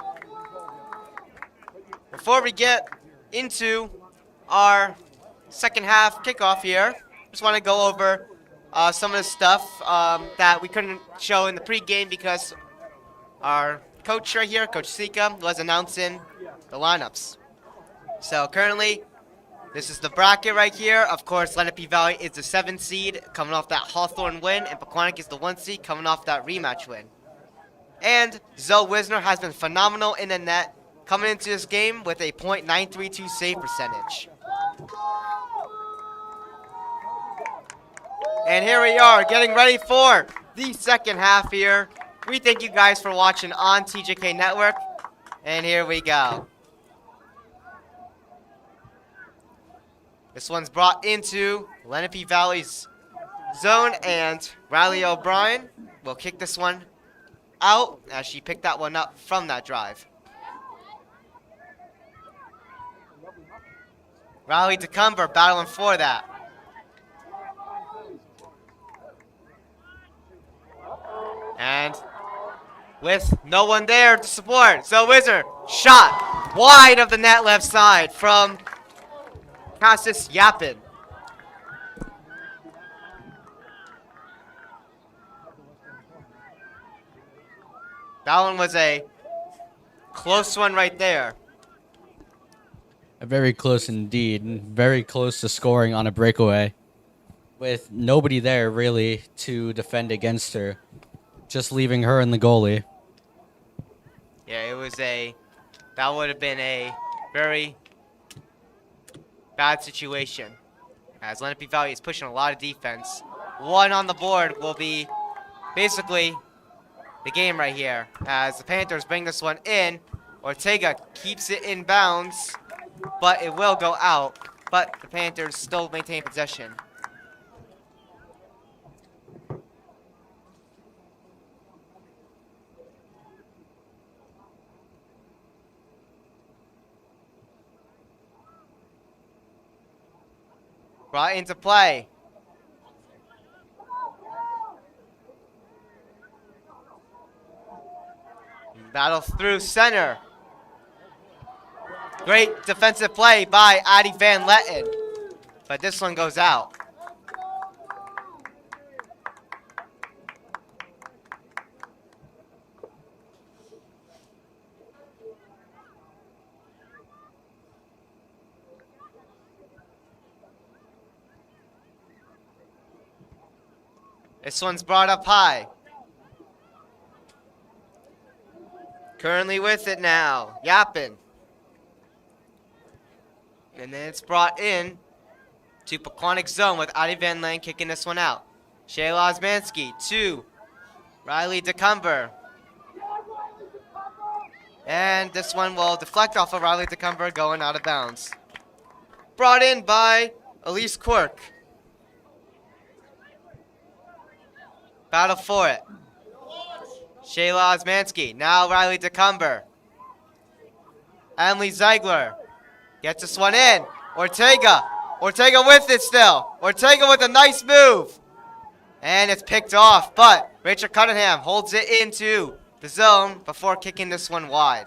[SPEAKER 1] Before we get into our second half kickoff here, just want to go over some of the stuff that we couldn't show in the pregame because our coach right here, Coach Sika, was announcing the lineups. So currently, this is the bracket right here. Of course, Lenape Valley is the 7th seed coming off that Hawthorne win, and Pequannock is the 1 seed coming off that rematch win. And Zoe Wisner has been phenomenal in the net, coming into this game with a .932 save percentage. And here we are, getting ready for the second half here. We thank you guys for watching on TJK Network, and here we go. This one's brought into Lenape Valley's zone, and Riley O'Brien will kick this one out as she picked that one up from that drive. Riley DeCumber battling for that. And with no one there to support, so Wizard shot wide of the net left side from Cassis Yapin. That one was a close one right there.
[SPEAKER 5] Very close indeed. Very close to scoring on a breakaway. With nobody there really to defend against her. Just leaving her and the goalie.
[SPEAKER 1] Yeah, that would have been a very bad situation, as Lenape Valley is pushing a lot of defense. One on the board will be basically the game right here, as the Panthers bring this one in. Ortega keeps it in bounds, but it will go out, but the Panthers still maintain possession. Brought into play. Battle through center. Great defensive play by Addie Van Letten, but this one goes out. This one's brought up high. Currently with it now, Yapin. And then it's brought in to Pequannock zone with Addie Van Letten kicking this one out. Shayla Osmansky to Riley DeCumber. And this one will deflect off of Riley DeCumber, going out of bounds. Brought in by Elise Quirk. Battle for it. Shayla Osmansky. Now Riley DeCumber. Emily Ziegler gets this one in. Ortega. Ortega with it still. Ortega with a nice move. And it's picked off, but Rachel Cunningham holds it into the zone before kicking this one wide.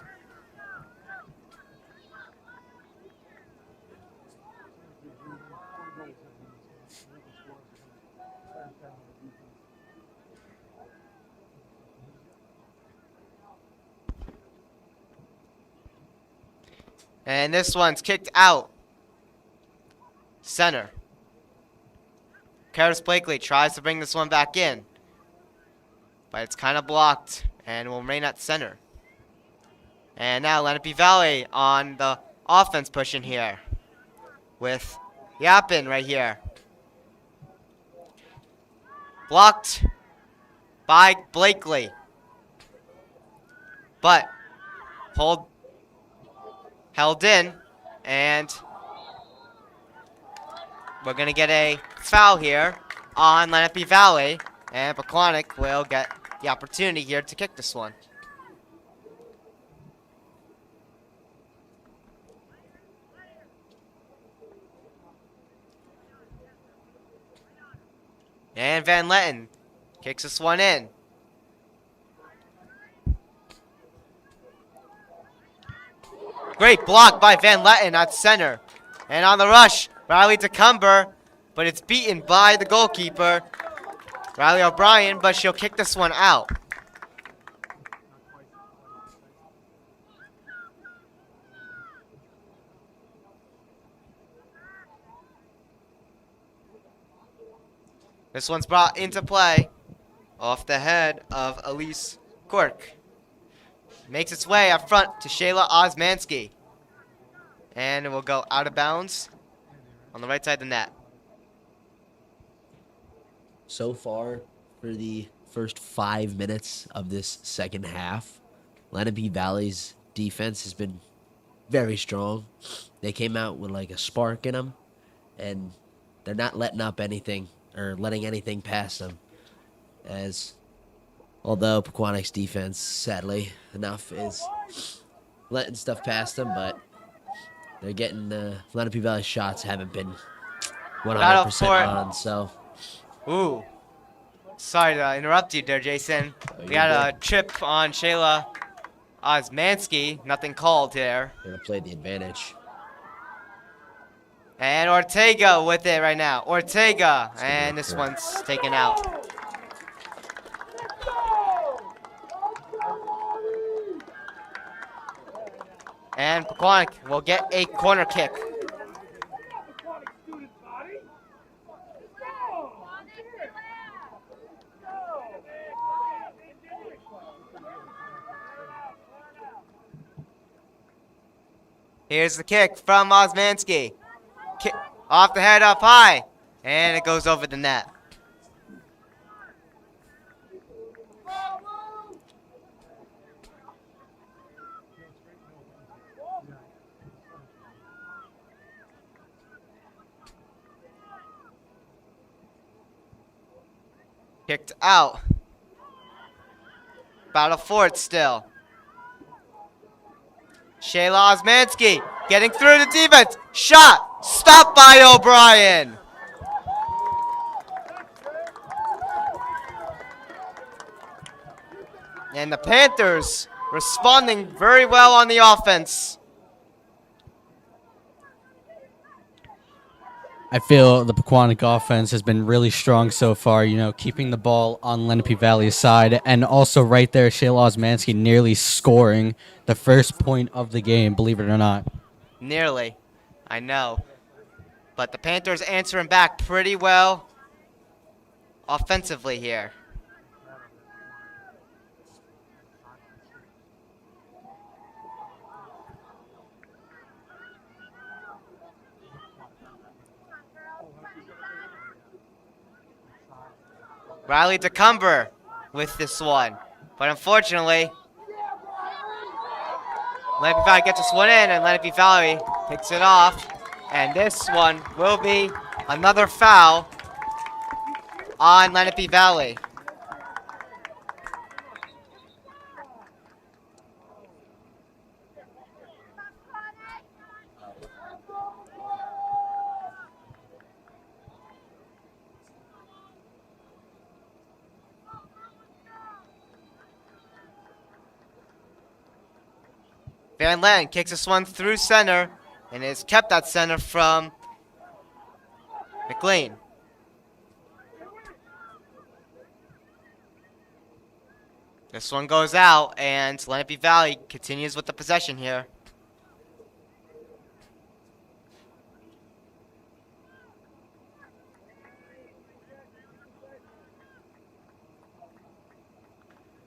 [SPEAKER 1] And this one's kicked out. Center. Karis Blakely tries to bring this one back in, but it's kind of blocked and will remain at center. And now Lenape Valley on the offense pushing here with Yapin right here. Blocked by Blakely, but held in, and we're going to get a foul here on Lenape Valley, and Pequannock will get the opportunity here to kick this one. And Van Letten kicks this one in. Great block by Van Letten at center. And on the rush, Riley Tecumber, but it's beaten by the goalkeeper, Riley O'Brien, but she'll kick this one out. This one's brought into play off the head of Elise Cork. Makes its way up front to Shayla Osmansky. And it will go out of bounds on the right side of the net.
[SPEAKER 6] So far, for the first 5 minutes of this second half, Lenape Valley's defense has been very strong. They came out with like a spark in them, and they're not letting up anything or letting anything past them. Although Pequannock's defense, sadly enough, is letting stuff past them, but they're getting Lenape Valley shots haven't been 100% on. So,
[SPEAKER 1] ooh, sorry to interrupt you there, Jason. We got a trip on Shayla Osmansky. Nothing called there.
[SPEAKER 6] they're gonna play the advantage.
[SPEAKER 1] And Ortega with it right now. Ortega, and this one's taken out. And Pequannock will get a corner kick. Here's the kick from Osmansky. Kick off the head up high, and it goes over the net. Kicked out. Battle for it still. Shayla Osmansky getting through the defense. Shot. Stopped by O'Brien. And the Panthers responding very well on the offense.
[SPEAKER 5] I feel the Pequannock offense has been really strong so far, you know, keeping the ball on Lenape Valley's side. And also right there, Shayla Osmansky nearly scoring the first point of the game, believe it or not.
[SPEAKER 1] Nearly. I know. But the Panthers answering back pretty well offensively here. Riley Tecumber with this one. But unfortunately, Lenape Valley gets this one in, and Lenape Valley picks it off. And this one will be another foul on Lenape Valley. Van Letten kicks this one through center and has kept that center from McLean. This one goes out, and Lenape Valley continues with the possession here.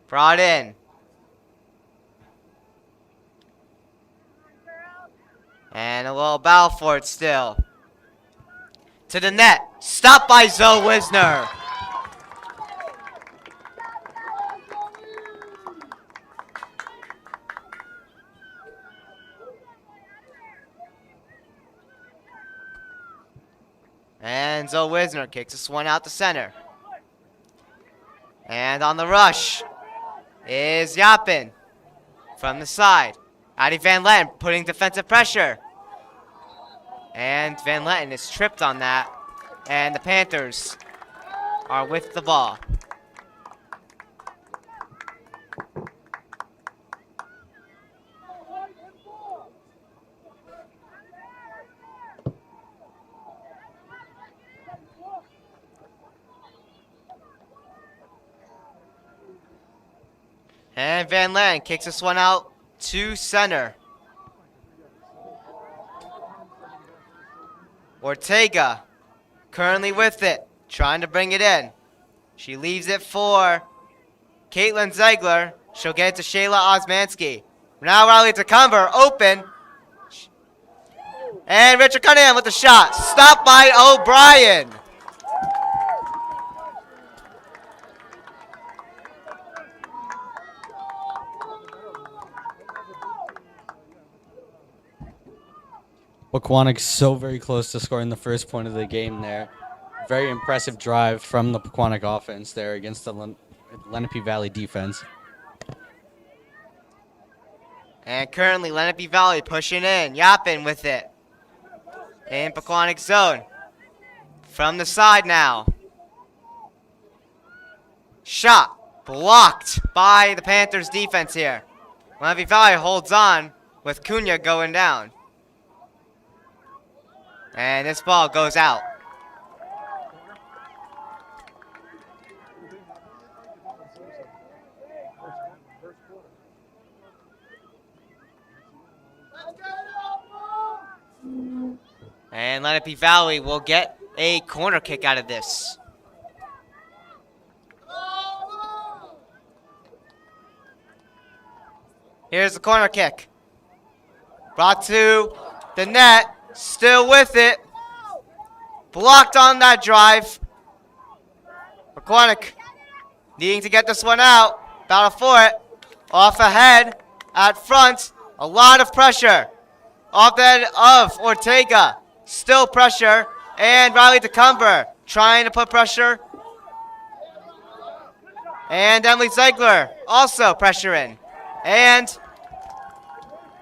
[SPEAKER 1] Brought in. And a little battle for it still. To the net. Stopped by Zoe Wisner. And Zoe Wisner kicks this one out to center. And on the rush is Yapin from the side. Addie Van Letten putting defensive pressure. And Van Letten is tripped on that. And the Panthers are with the ball. And Van Land kicks this one out to center. Ortega currently with it, trying to bring it in. She leaves it for Caitlin Ziegler. She'll get it to Shayla Osmansky. Now Riley Tecumber, open. And Richard Cunningham with the shot. Stopped by O'Brien.
[SPEAKER 5] Pequannock so very close to scoring the first point of the game there. Very impressive drive from the Pequannock offense there against the Lenape Valley defense.
[SPEAKER 1] And currently Lenape Valley pushing in. Yappin with it. In Pequannock zone. From the side now. Shot blocked by the Panthers defense here. Lenape Valley holds on with Cunha going down. And this ball goes out. And Lenape Valley will get a corner kick out of this. Here's the corner kick. Brought to the net. Still with it. Blocked on that drive. Pequannock needing to get this one out. Battle for it. Off ahead. At front. A lot of pressure. Off the head of Ortega. Still pressure. And Riley Tecumber trying to put pressure. And Emily Ziegler also pressuring. And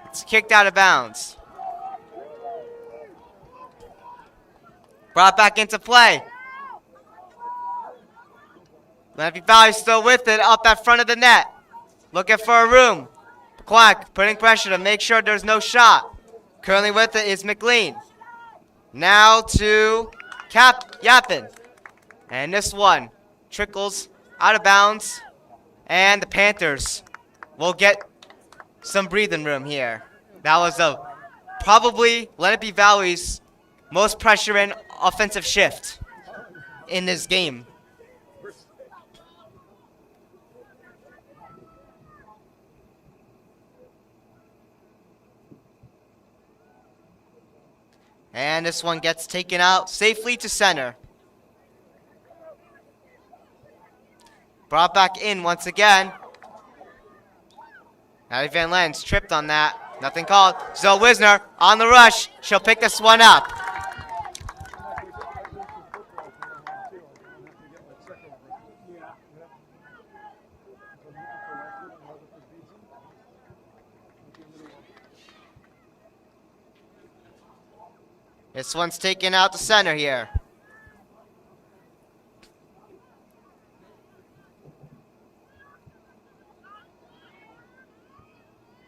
[SPEAKER 1] it's kicked out of bounds. Brought back into play. Lenape Valley still with it up at front of the net. Looking for a room. Pequannock putting pressure to make sure there's no shot. Currently with it is McLean. Now to Yappin. And this one trickles out of bounds. And the Panthers will get some breathing room here. That was probably Lenape Valley's most pressure in offensive shift in this game. And this one gets taken out safely to center. Brought back in once again. Addie Van Lens tripped on that. Nothing called. Zoe Wisner on the rush. She'll pick this one up. This one's taken out to center here.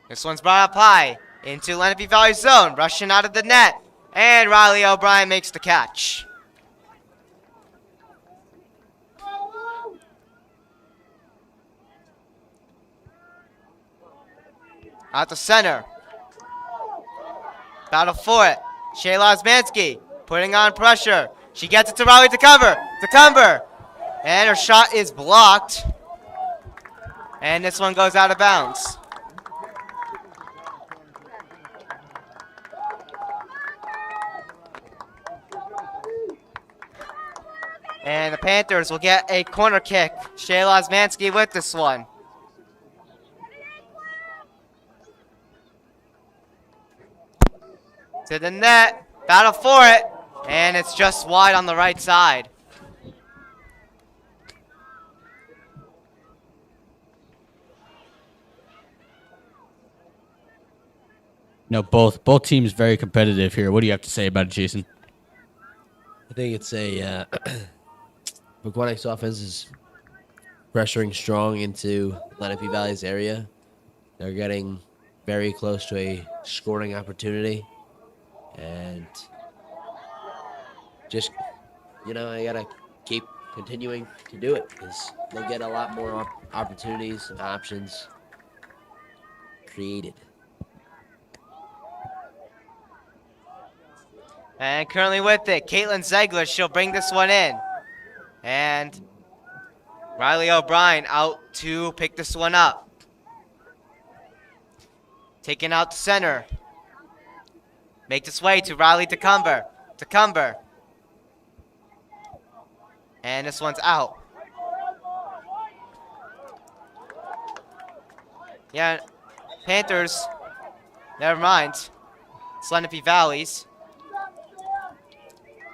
[SPEAKER 1] This one's brought up high into Lenape Valley zone, rushing out of the net. And Riley O'Brien makes the catch. Out to center. Battle for it. Shayla Osmansky putting on pressure. She gets it to Riley Tecumber. And her shot is blocked. And this one goes out of bounds. And the Panthers will get a corner kick. Shayla Osmansky with this one. To the net, battle for it, and it's just wide on the right side.
[SPEAKER 5] No, both teams very competitive here. What do you have to say about it, Jason?
[SPEAKER 6] I think it's a Pequannock's offense is pressuring strong into Lenape Valley's area. They're getting very close to a scoring opportunity. And just, I got to keep continuing to do it because they'll get a lot more opportunities and options created.
[SPEAKER 1] And currently with it, Caitlin Ziegler, she'll bring this one in. And Riley O'Brien out to pick this one up. Taking out the center. Make this way to Riley Tecumber. And this one's out. Yeah, Panthers. Never mind. It's Lenape Valley's.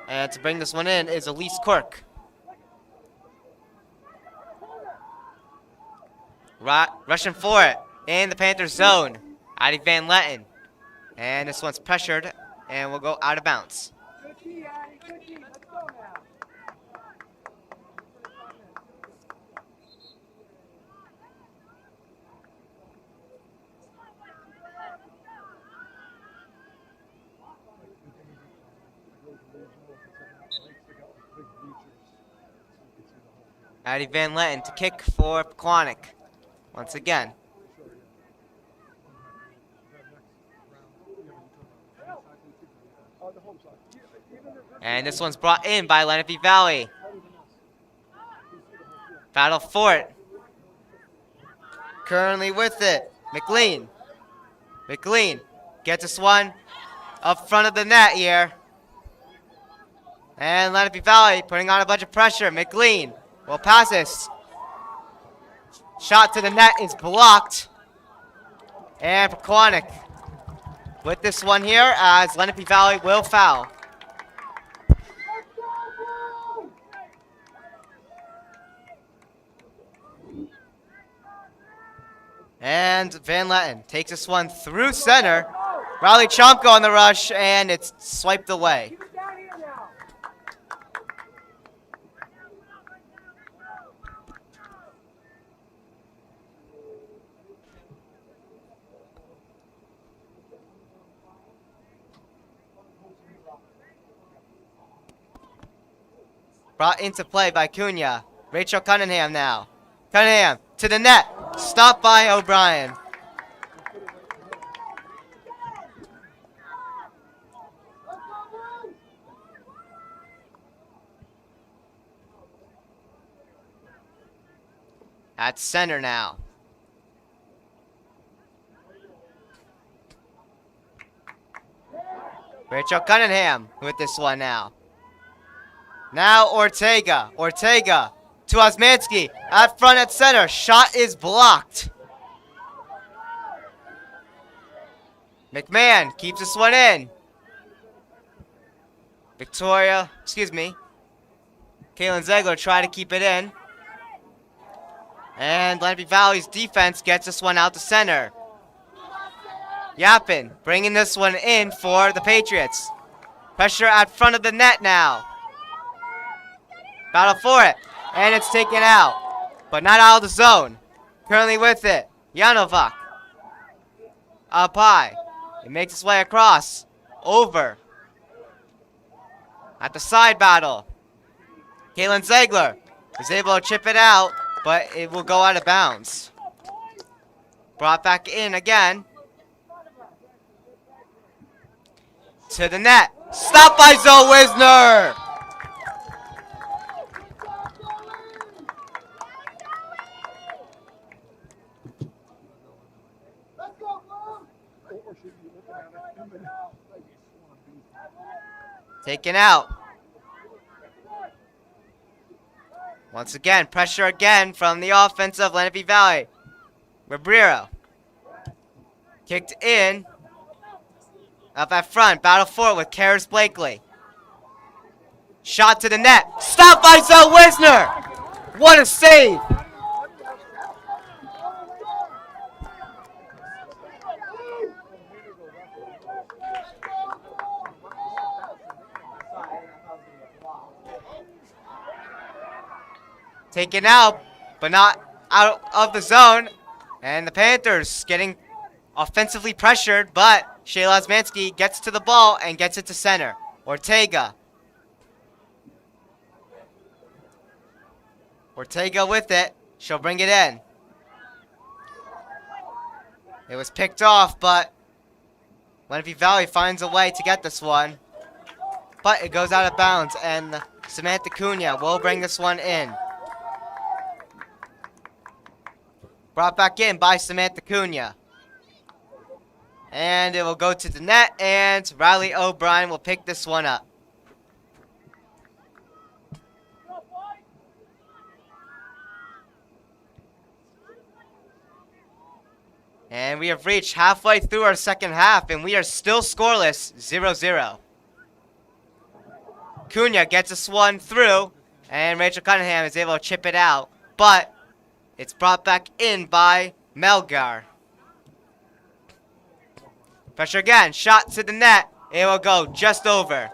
[SPEAKER 1] And to bring this one in is Elise Quirk. Rushing for it in the Panthers zone. Addie Van Letten. And this one's pressured and will go out of bounds. Addie Van Letten to kick for Pequannock. Once again. And this one's brought in by Lenape Valley. Battle for it. Currently with it, McLean. McLean gets this one up front of the net here. And Lenape Valley putting on a bunch of pressure. McLean will pass this. Shot to the net is blocked. And Pequannock with this one here as Lenape Valley will foul. And Van Letten takes this one through center. Riley Chomko on the rush, and it's swiped away. Brought into play by Cunha. Rachel Cunningham now. Cunningham to the net. Stopped by O'Brien. At center now. Rachel Cunningham with this one now. Now Ortega. Ortega to Osmanski. At front at center. Shot is blocked. McMahon keeps this one in. Caitlin Ziegler try to keep it in. And Lenape Valley's defense gets this one out to center. Yappin bringing this one in for the Patriots. Pressure at front of the net now. Battle for it. And it's taken out. But not out of the zone. Currently with it. Janovac. Up high. It makes its way across. Over. At the side battle. Caitlin Ziegler is able to chip it out, but it will go out of bounds. Brought back in again. To the net. Stopped by Zoe Wisner. Taken out. Once again, pressure again from the offense of Lenape Valley. Ribeiro. Kicked in. Up at front. Battle for it with Karis Blakely. Shot to the net. Stopped by Zoe Wisner. What a save. Taken out, but not out of the zone. And the Panthers getting offensively pressured, but Shayla Osmansky gets to the ball and gets it to center. Ortega. Ortega with it. She'll bring it in. It was picked off, but Lenape Valley finds a way to get this one. But it goes out of bounds, and Samantha Cunha will bring this one in. Brought back in by Samantha Cunha. And it will go to the net, and Riley O'Brien will pick this one up. And we have reached halfway through our second half, and we are still scoreless, 0-0. Cunha gets this one through, and Rachel Cunningham is able to chip it out. But it's brought back in by Melgar. Pressure again, shot to the net. It will go just over.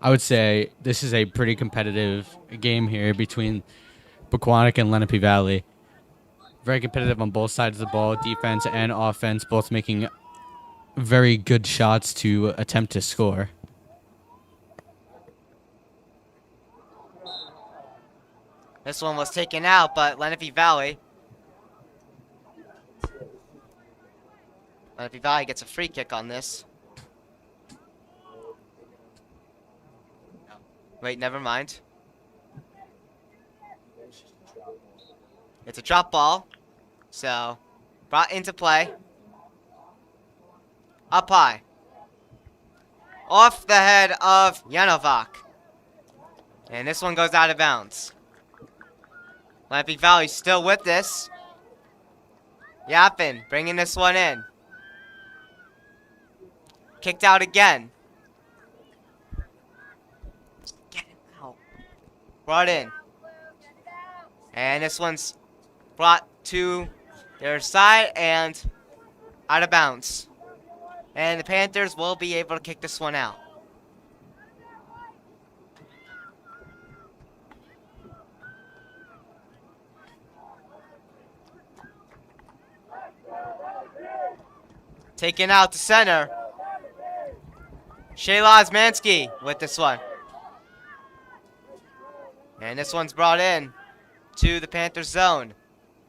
[SPEAKER 5] I would say this is a pretty competitive game here between Pequannock and Lenape Valley. Very competitive on both sides of the ball, defense and offense, both making very good shots to attempt to score.
[SPEAKER 1] This one was taken out, but Lenape Valley gets a free kick on this. Wait, never mind. It's a drop ball. So, brought into play. Up high. Off the head of Janovac. And this one goes out of bounds. Lenape Valley still with this. Yappin bringing this one in. Kicked out again. Get it out. Brought in. And this one's brought to their side and out of bounds. And the Panthers will be able to kick this one out. Taken out to center. Shayla Osmansky with this one. And this one's brought in to the Panthers zone.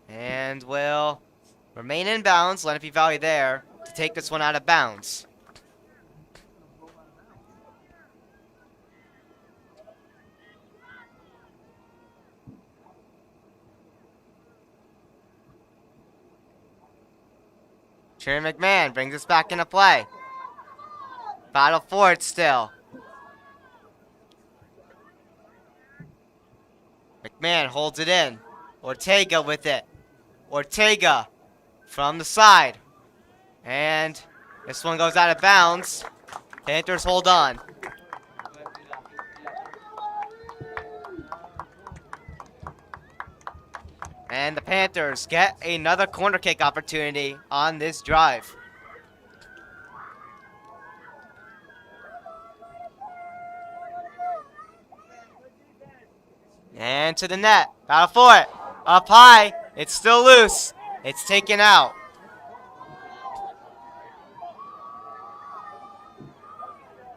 [SPEAKER 1] And will remain in bounds. Lenape Valley there to take this one out of bounds. Cherry McMahon brings us back into play. Battle for it still. McMahon holds it in. Ortega with it. Ortega from the side. And this one goes out of bounds. Panthers hold on. And the Panthers get another corner kick opportunity on this drive. And to the net. Battle for it. Up high. It's still loose. It's taken out.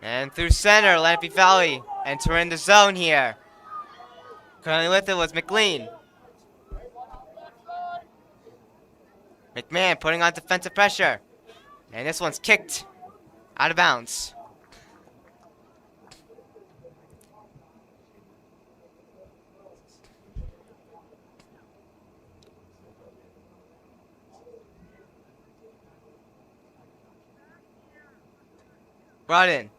[SPEAKER 1] And through center, Lenape Valley entering the zone here. Currently with it was McLean. McMahon putting on defensive pressure. And this one's kicked out of bounds. Brought in.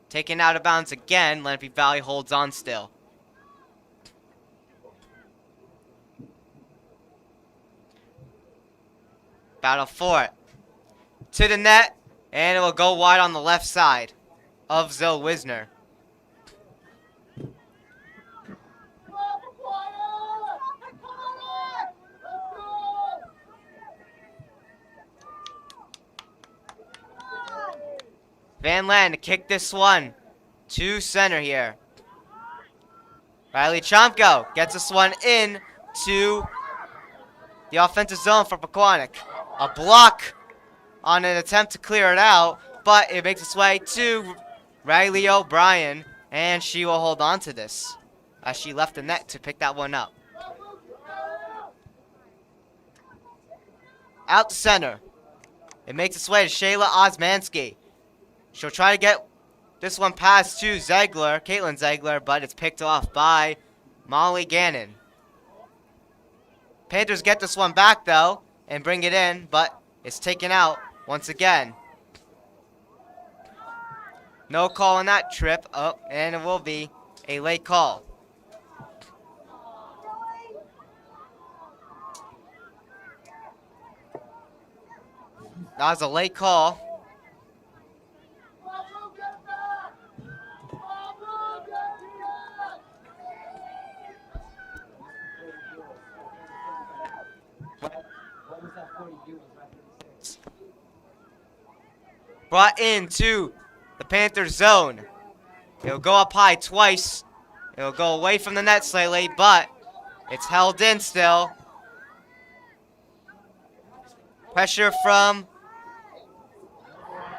[SPEAKER 1] Taken out of bounds again. Lenape Valley holds on still. Battle for it. To the net. And it will go wide on the left side of Zoe Wisner. Van Len to kick this one to center here. Riley Chomko gets this one in to the offensive zone for Pequannock. A block on an attempt to clear it out, but it makes its way to Riley O'Brien, and she will hold on to this as she left the net to pick that one up. Out to center. It makes its way to Shayla Osmansky. She'll try to get this one past to Ziegler, Caitlin Ziegler, but it's picked off by Molly Gannon. Panthers get this one back, though, and bring it in, but it's taken out once again. No call on that trip. Oh, and it will be a late call. That was a late call. Brought into the Panthers zone. It'll go up high twice. It'll go away from the net slightly, but it's held in still. Pressure from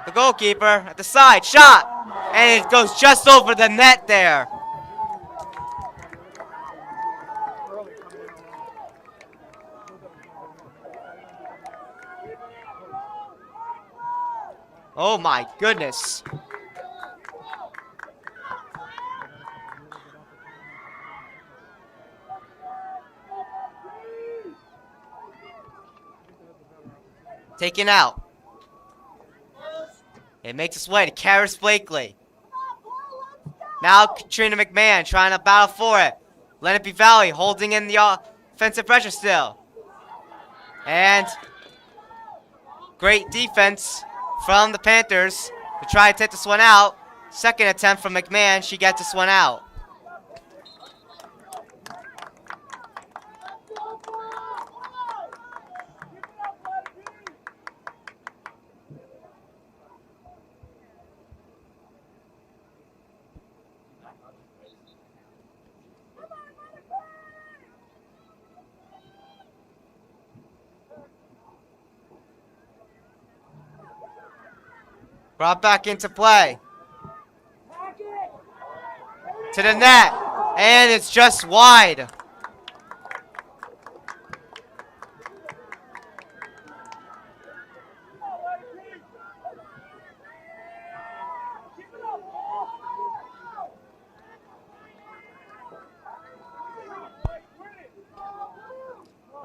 [SPEAKER 1] the goalkeeper at the side. Shot! And it goes just over the net there. Oh my goodness. Taken out. It makes its way to Karis Blakely. Now Katrina McMahon trying to battle for it. Lenape Valley holding in the offensive pressure still. And great defense from the Panthers to try to take this one out. Second attempt from McMahon. She gets this one out. Brought back into play. To the net. And it's just wide.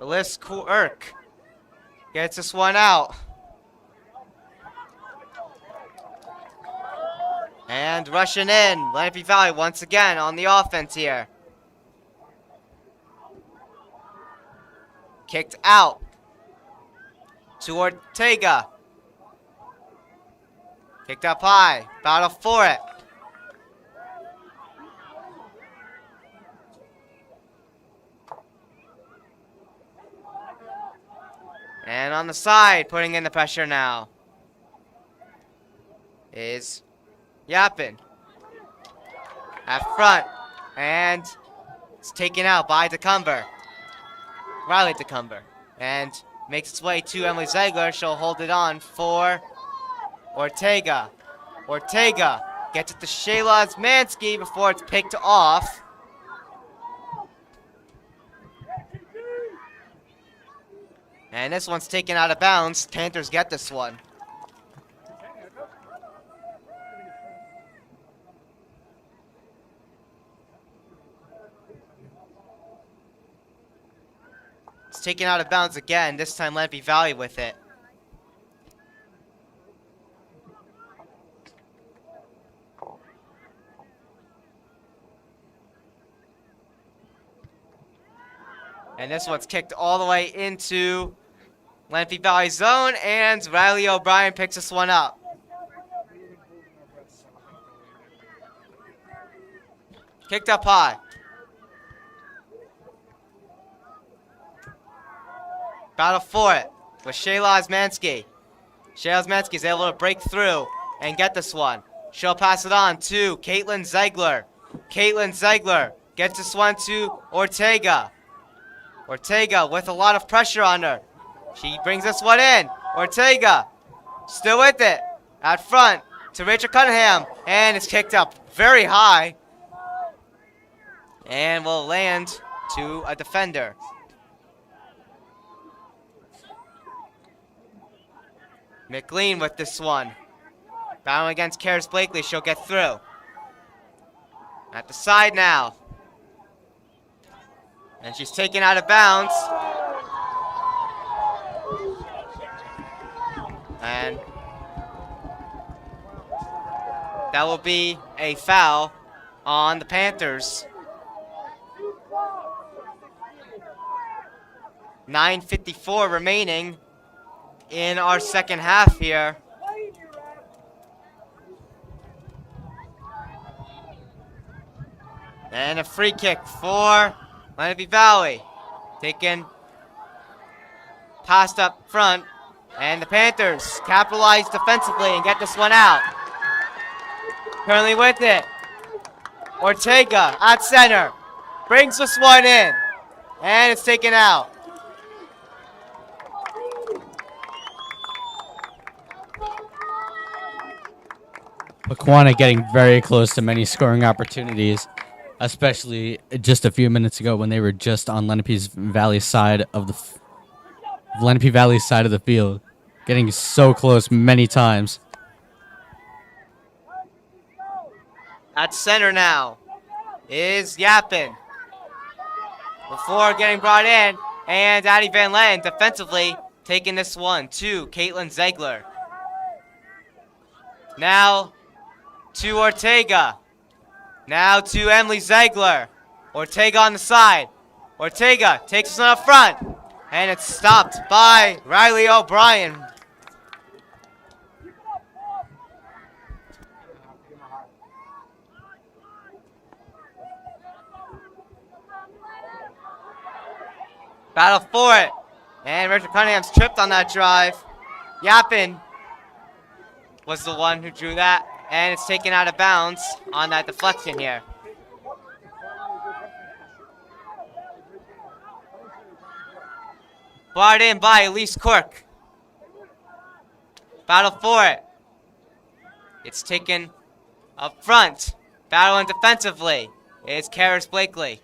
[SPEAKER 1] Alyssa Quirk gets this one out. And rushing in, Lenape Valley once again on the offense here. Kicked out to Ortega. Kicked up high, battle for it. And on the side, putting in the pressure now, is Yappin at front, and it's taken out by Tecumber. Riley Tecumber, and makes its way to Emily Ziegler. She'll hold it on for Ortega. Ortega gets it to Shayla Osmansky before it's picked off. And this one's taken out of bounds. Panthers get this one. It's taken out of bounds again. This time Lenape Valley with it. And this one's kicked all the way into Lenape Valley zone, and Riley O'Brien picks this one up. Kicked up high. Battle for it with Shayla Osmansky. Shayla Osmansky is able to break through and get this one. She'll pass it on to Caitlin Ziegler. Caitlin Ziegler gets this one to Ortega. Ortega with a lot of pressure on her. She brings this one in. Ortega still with it. At front to Rachel Cunningham. And it's kicked up very high. And will land to a defender. McLean with this one. Battling against Karis Blakely. She'll get through. At the side now. And she's taken out of bounds. And that will be a foul on the Panthers. 9:54 remaining in our second half here. And a free kick for Lenape Valley. Taken, passed up front. And the Panthers capitalize defensively and get this one out. Currently with it. Ortega at center. Brings this one in. And it's taken out.
[SPEAKER 5] Pequannock getting very close to many scoring opportunities, especially just a few minutes ago when they were just on Lenape Valley's side of the field, getting so close many times.
[SPEAKER 1] At center now is Yappin. Before getting brought in, and Addie Van Len defensively taking this one to Caitlin Ziegler. Now to Ortega. Now to Emily Ziegler. Ortega on the side. Ortega takes this one up front. And it's stopped by Riley O'Brien. Battle for it. And Richard Cunningham's tripped on that drive. Yappin was the one who drew that. And it's taken out of bounds on that deflection here. Brought in by Elise Cork. Battle for it. It's taken up front. Battling defensively is Karis Blakely.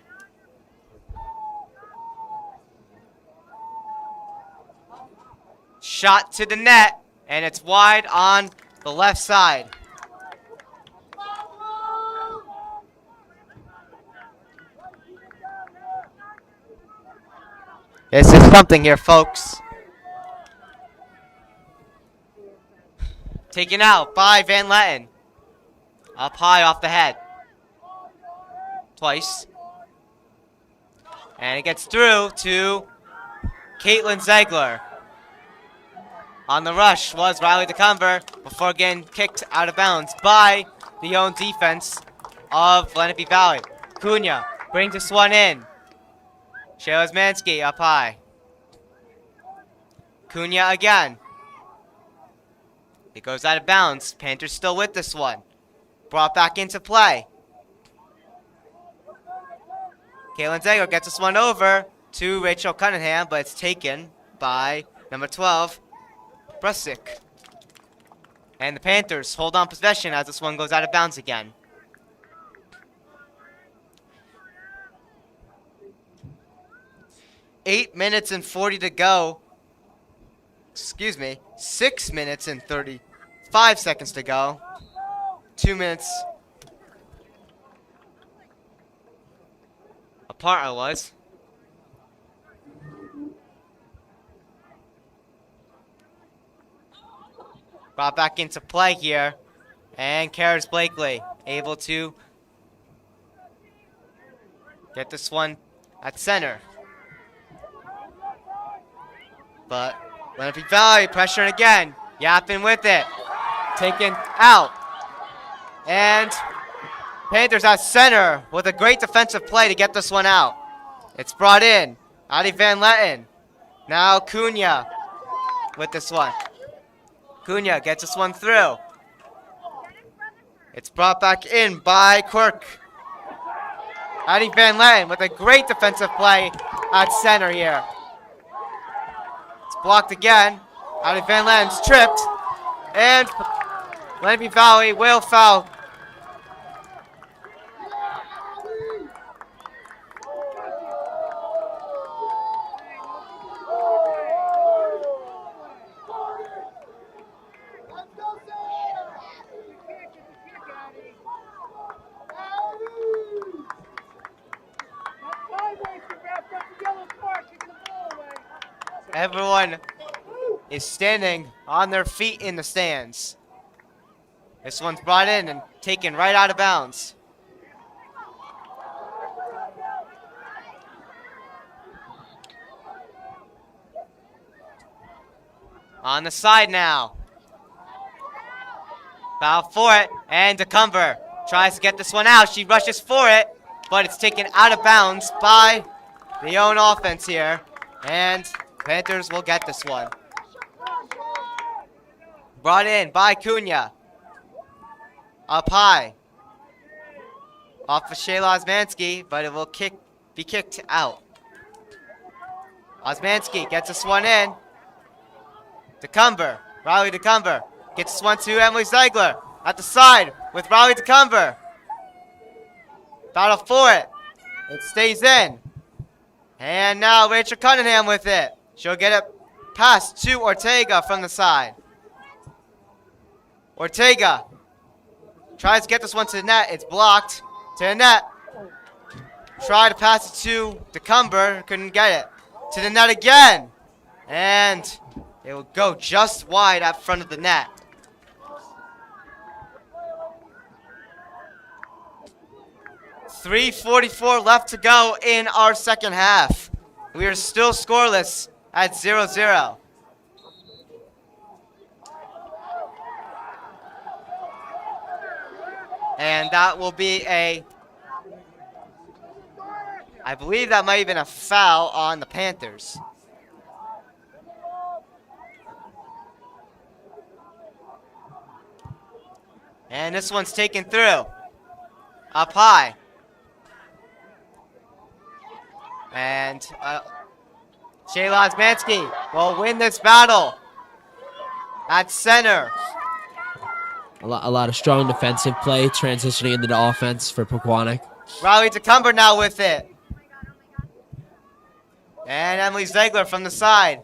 [SPEAKER 1] Shot to the net, and it's wide on the left side. This is something here, folks. Taken out by Van Letten. Up high off the head. Twice. And it gets through to Caitlin Ziegler. On the rush was Riley DeCumber before getting kicked out of bounds by the own defense of Lenape Valley. Cunha brings this one in. Shayla Mansky up high. Cunha again. It goes out of bounds. Panthers still with this one. Brought back into play. Caitlin Ziegler gets this one over to Rachel Cunningham, but it's taken by number 12, Brusick. And the Panthers hold on possession as this one goes out of bounds again. Eight minutes and 40 to go. Excuse me. 6 minutes and 35 seconds to go. 2 minutes apart I was. Brought back into play here. And Karis Blakely able to get this one at center. But Lenape Valley pressuring again. Yapping with it. Taken out. And Panthers at center with a great defensive play to get this one out. It's brought in. Addie Van Letten. Now Cunha with this one. Cunha gets this one through. It's brought back in by Quirk. Addie Van Len with a great defensive play at center here. It's blocked again. Addie Van Len's tripped. And Lenape Valley will foul. Everyone is standing on their feet in the stands. This one's brought in and taken right out of bounds. On the side now. Foul for it, and DeCumber tries to get this one out. She rushes for it, but it's taken out of bounds by the own offense here. And Panthers will get this one. Brought in by Cunha. Up high. Off of Shayla Osmansky, but it will be kicked out. Osmansky gets this one in. DeCumber, Riley DeCumber gets this one to Emily Ziegler at the side with Riley DeCumber. Battle for it. It stays in. And now Rachel Cunningham with it. She'll get it past to Ortega from the side. Ortega tries to get this one to the net. It's blocked. To the net. Try to pass it to DeCumber. Couldn't get it. To the net again. And it will go just wide at front of the net. .344 left to go in our second half. We are still scoreless at 0-0. And that will be I believe that might have been a foul on the Panthers. And this one's taken through. Up high. And Shayla Osmansky will win this battle at center.
[SPEAKER 6] A lot of strong defensive play transitioning into the offense for Pequannock.
[SPEAKER 1] Riley DeCumber now with it. And Emily Ziegler from the side.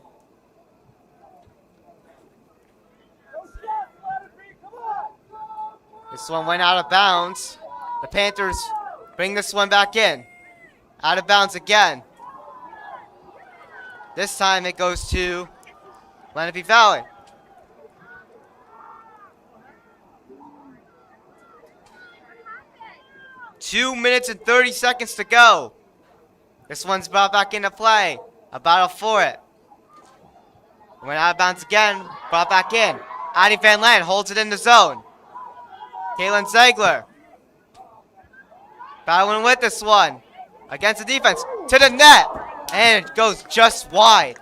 [SPEAKER 1] This one went out of bounds. The Panthers bring this one back in. Out of bounds again. This time it goes to Lenape Valley. Two minutes and 30 seconds to go. This one's brought back into play. A battle for it. Went out of bounds again. Brought back in. Addie Van Len holds it in the zone. Kaylin Ziegler. Battling with this one. Against the defense. To the net. And it goes just wide.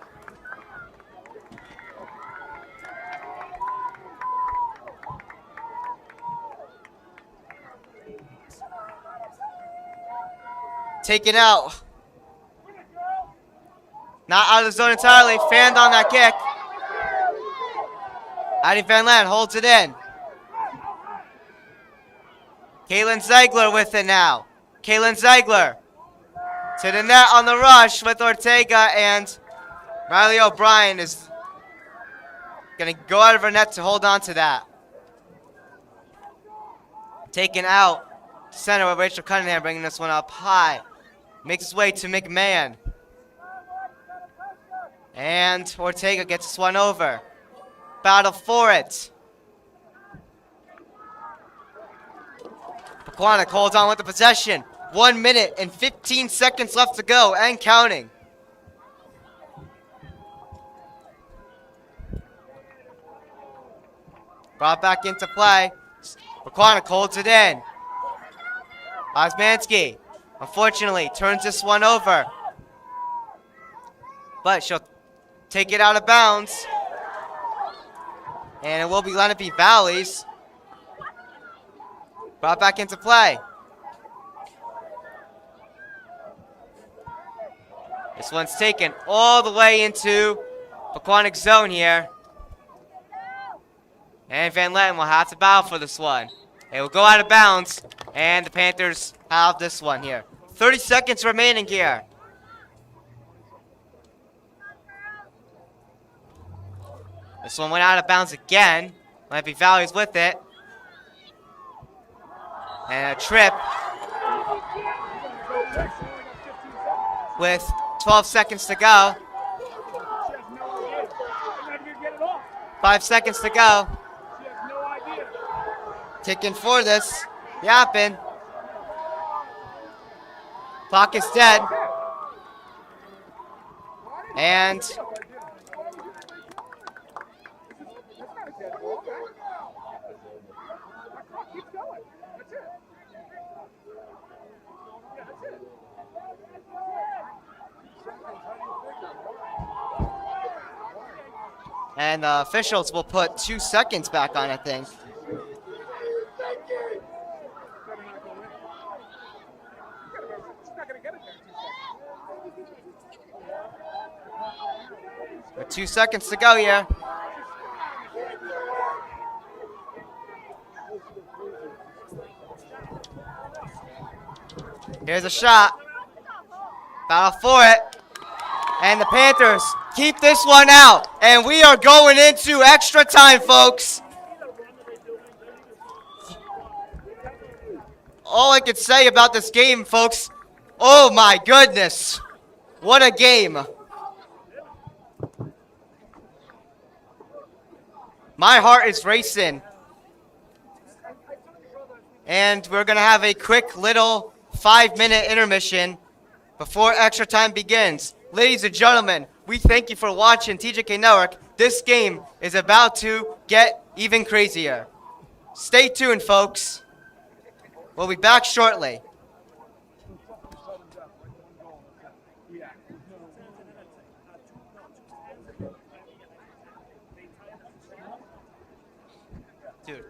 [SPEAKER 1] Taken out. Not out of the zone entirely. Fanned on that kick. Addie Van Len holds it in. Kaylin Ziegler with it now. Kaylin Ziegler. To the net on the rush with Ortega, and Riley O'Brien is going to go out of her net to hold on to that. Taken out. Center with Rachel Cunningham bringing this one up high. Makes his way to McMahon. And Ortega gets this one over. Battle for it. Pequannock holds on with the possession. 1 minute and 15 seconds left to go and counting. Brought back into play. Pequannock holds it in. Osmansky, unfortunately, turns this one over. But she'll take it out of bounds. And it will be Lenape Valley's. Brought back into play. This one's taken all the way into Pequannock zone here. And Van Letten will have to battle for this one. It will go out of bounds, and the Panthers have this one here. 30 seconds remaining here. This one went out of bounds again. Lenape Valley's with it. And a trip with 12 seconds to go. 5 seconds to go. Ticking for this. Yapping. Clock is dead. And the officials will put 2 seconds back on, I think. With 2 seconds to go here. Here's a shot. Battle for it. And the Panthers keep this one out. And we are going into extra time, folks. All I could say about this game, folks, oh my goodness. What a game. My heart is racing. And we're going to have a quick little 5-minute intermission before extra time begins. Ladies and gentlemen, we thank you for watching TJK Network. This game is about to get even crazier. Stay tuned, folks. We'll be back shortly. Dude.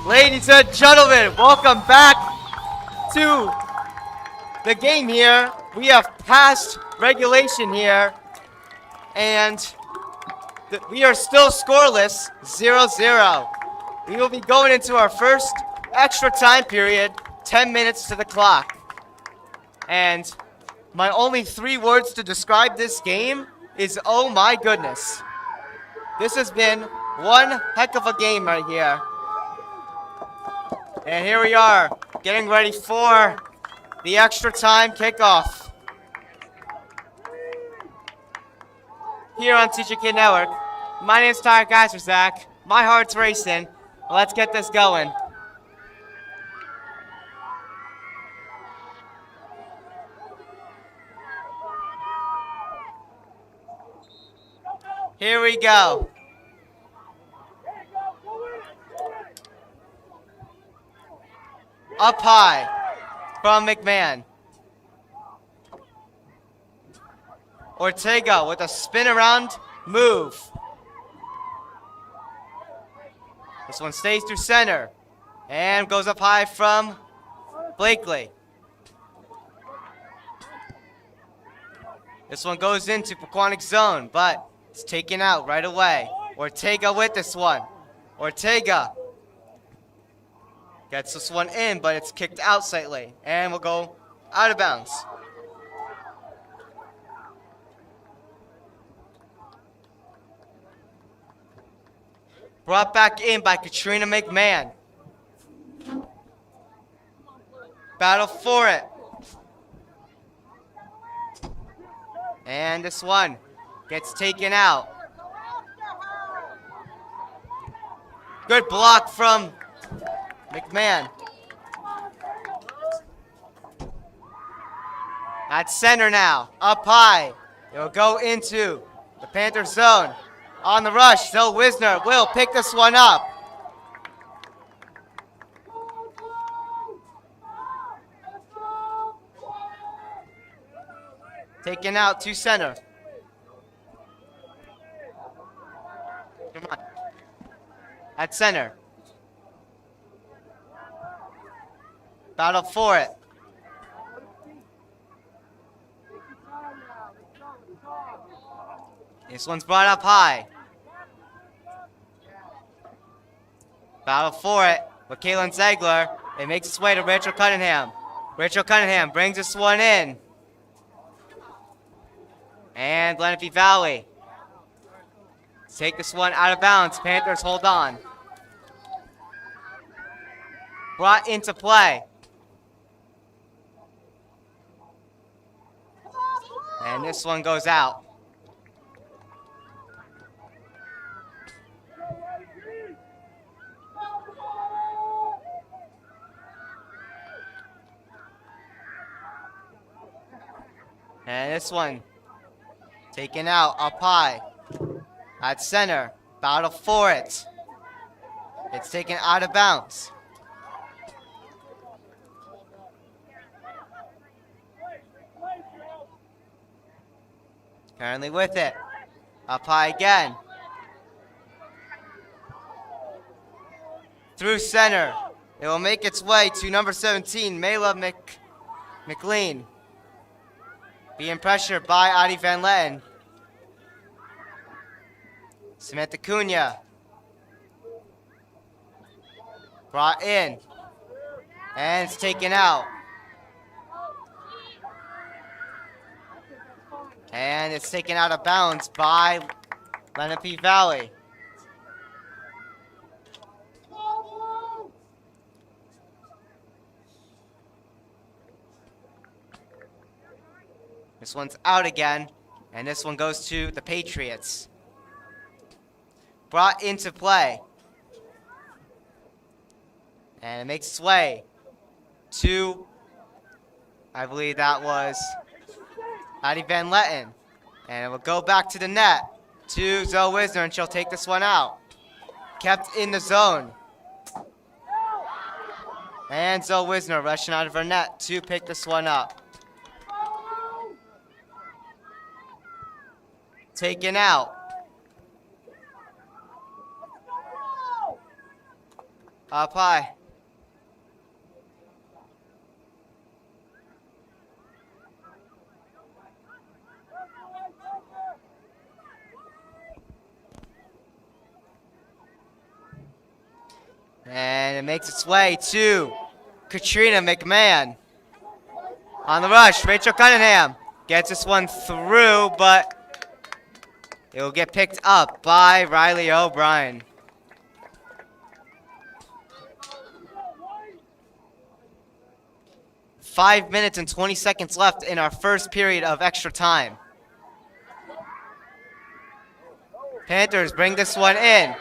[SPEAKER 1] Ladies and gentlemen, welcome back to the game here. We have passed regulation here, and we are still scoreless, 0-0. We will be going into our first extra time period, 10 minutes to the clock. And my only 3 words to describe this game is, oh my goodness. This has been one heck of a game right here. And here we are, getting ready for the extra time kickoff. Here on TJK Network. My name's TJK Zach. My heart's racing. Let's get this going. Here we go. Up high from McMahon. Ortega with a spin around move. This one stays through center and goes up high from Blakely. This one goes into Pequannock zone, but it's taken out right away. Ortega with this one. Ortega gets this one in, but it's kicked out slightly. And will go out of bounds. Brought back in by Katrina McMahon. Battle for it. And this one gets taken out. Good block from McMahon. At center now, up high. It will go into the Panther zone. On the rush, Zoe Wisner will pick this one up. Taken out to center. Come on. At center. Battle for it. This one's brought up high. Battle for it with Caitlin Zegler. It makes its way to Rachel Cunningham. Rachel Cunningham brings this one in. And Lenape Valley. Take this one out of bounds. Panthers hold on. Brought into play. And this one goes out. And this one taken out up high. At center. Battle for it. It's taken out of bounds. Currently with it. Up high again. Through center. It will make its way to number 17, Mayla McLean. Being pressured by Addie Van Letten. Samantha Cunha. Brought in. And it's taken out. And it's taken out of bounds by Lenape Valley. This one's out again, and this one goes to the Patriots. Brought into play. And it makes its way to, I believe that was Addie Van Letten. And it will go back to the net to Zoe Wisner, and she'll take this one out. Kept in the zone. And Zoe Wisner rushing out of her net to pick this one up. Taken out. Up high. And it makes its way to Katrina McMahon. On the rush, Rachel Cunningham gets this one through, but it will get picked up by Riley O'Brien. Five minutes and 20 seconds left in our first period of extra time. Panthers bring this one in.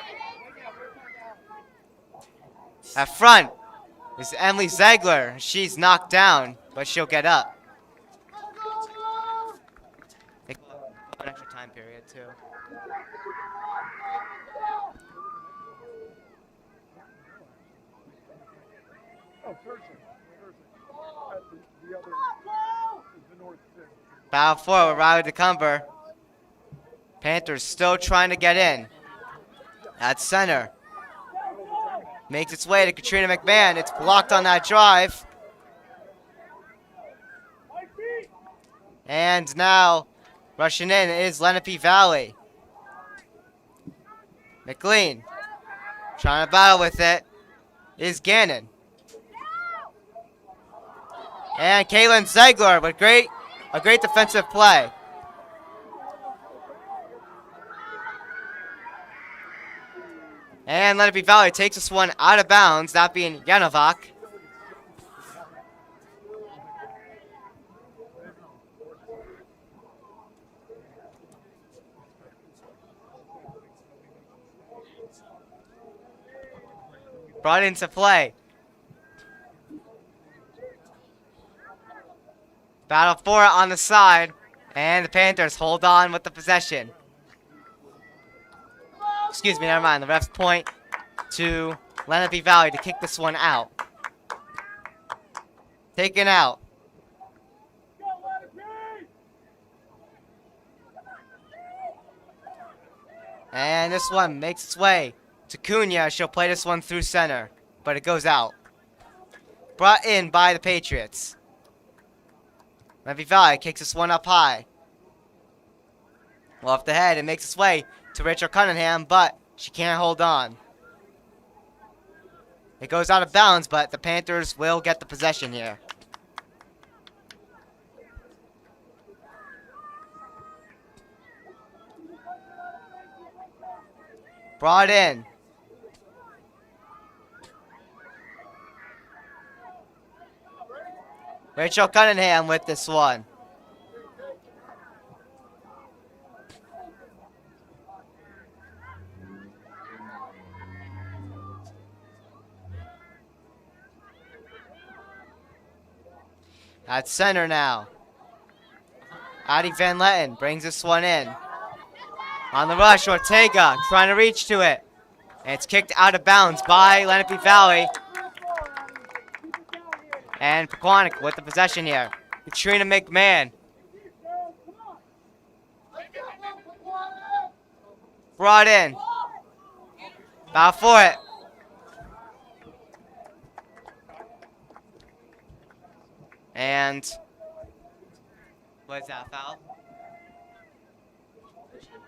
[SPEAKER 1] At front is Emily Ziegler. She's knocked down, but she'll get up. They go an extra time period too.
[SPEAKER 3] Oh, Thursday. At the other is the North Six.
[SPEAKER 1] Battle forward with Riley DeCumber. Panthers still trying to get in. At center. Makes its way to Katrina McMahon. It's blocked on that drive. And now, rushing in is Lenape Valley. McLean, trying to battle with it, is Gannon. And Caitlin Ziegler with a great defensive play. And Lenape Valley takes this one out of bounds, that being Janovac. Brought into play. Battle for it on the side, and the Panthers hold on with the possession. Excuse me, never mind. The refs point to Lenape Valley to kick this one out. Taken out. And this one makes its way to Cunha. She'll play this one through center, but it goes out. Brought in by the Patriots. Lenape Valley kicks this one up high. Off the head, it makes its way to Rachel Cunningham, but she can't hold on. It goes out of bounds, but the Panthers will get the possession here. Brought in. Rachel Cunningham with this one. At center now. Addie Van Letten brings this one in. On the rush, Ortega trying to reach to it. And it's kicked out of bounds by Lenape Valley. And Pequannock with the possession here. Katrina McMahon. Brought in. Bow for it. And what is that, a foul?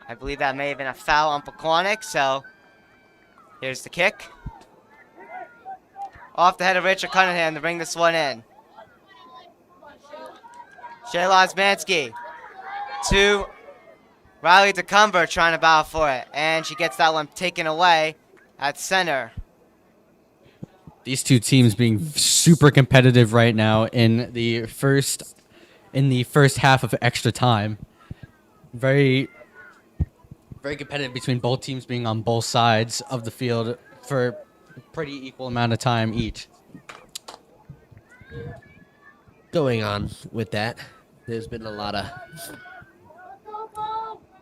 [SPEAKER 1] I believe that may have been a foul on Pequannock, so here's the kick. Off the head of Richard Cunningham to bring this one in. Shayla Osmansky to Riley DeCumber trying to battle for it. And she gets that one taken away at center.
[SPEAKER 5] These two teams being super competitive right now in the first half of extra time. Very competitive between both teams being on both sides of the field for a pretty equal amount of time each.
[SPEAKER 6] Going on with that, there's been a lot of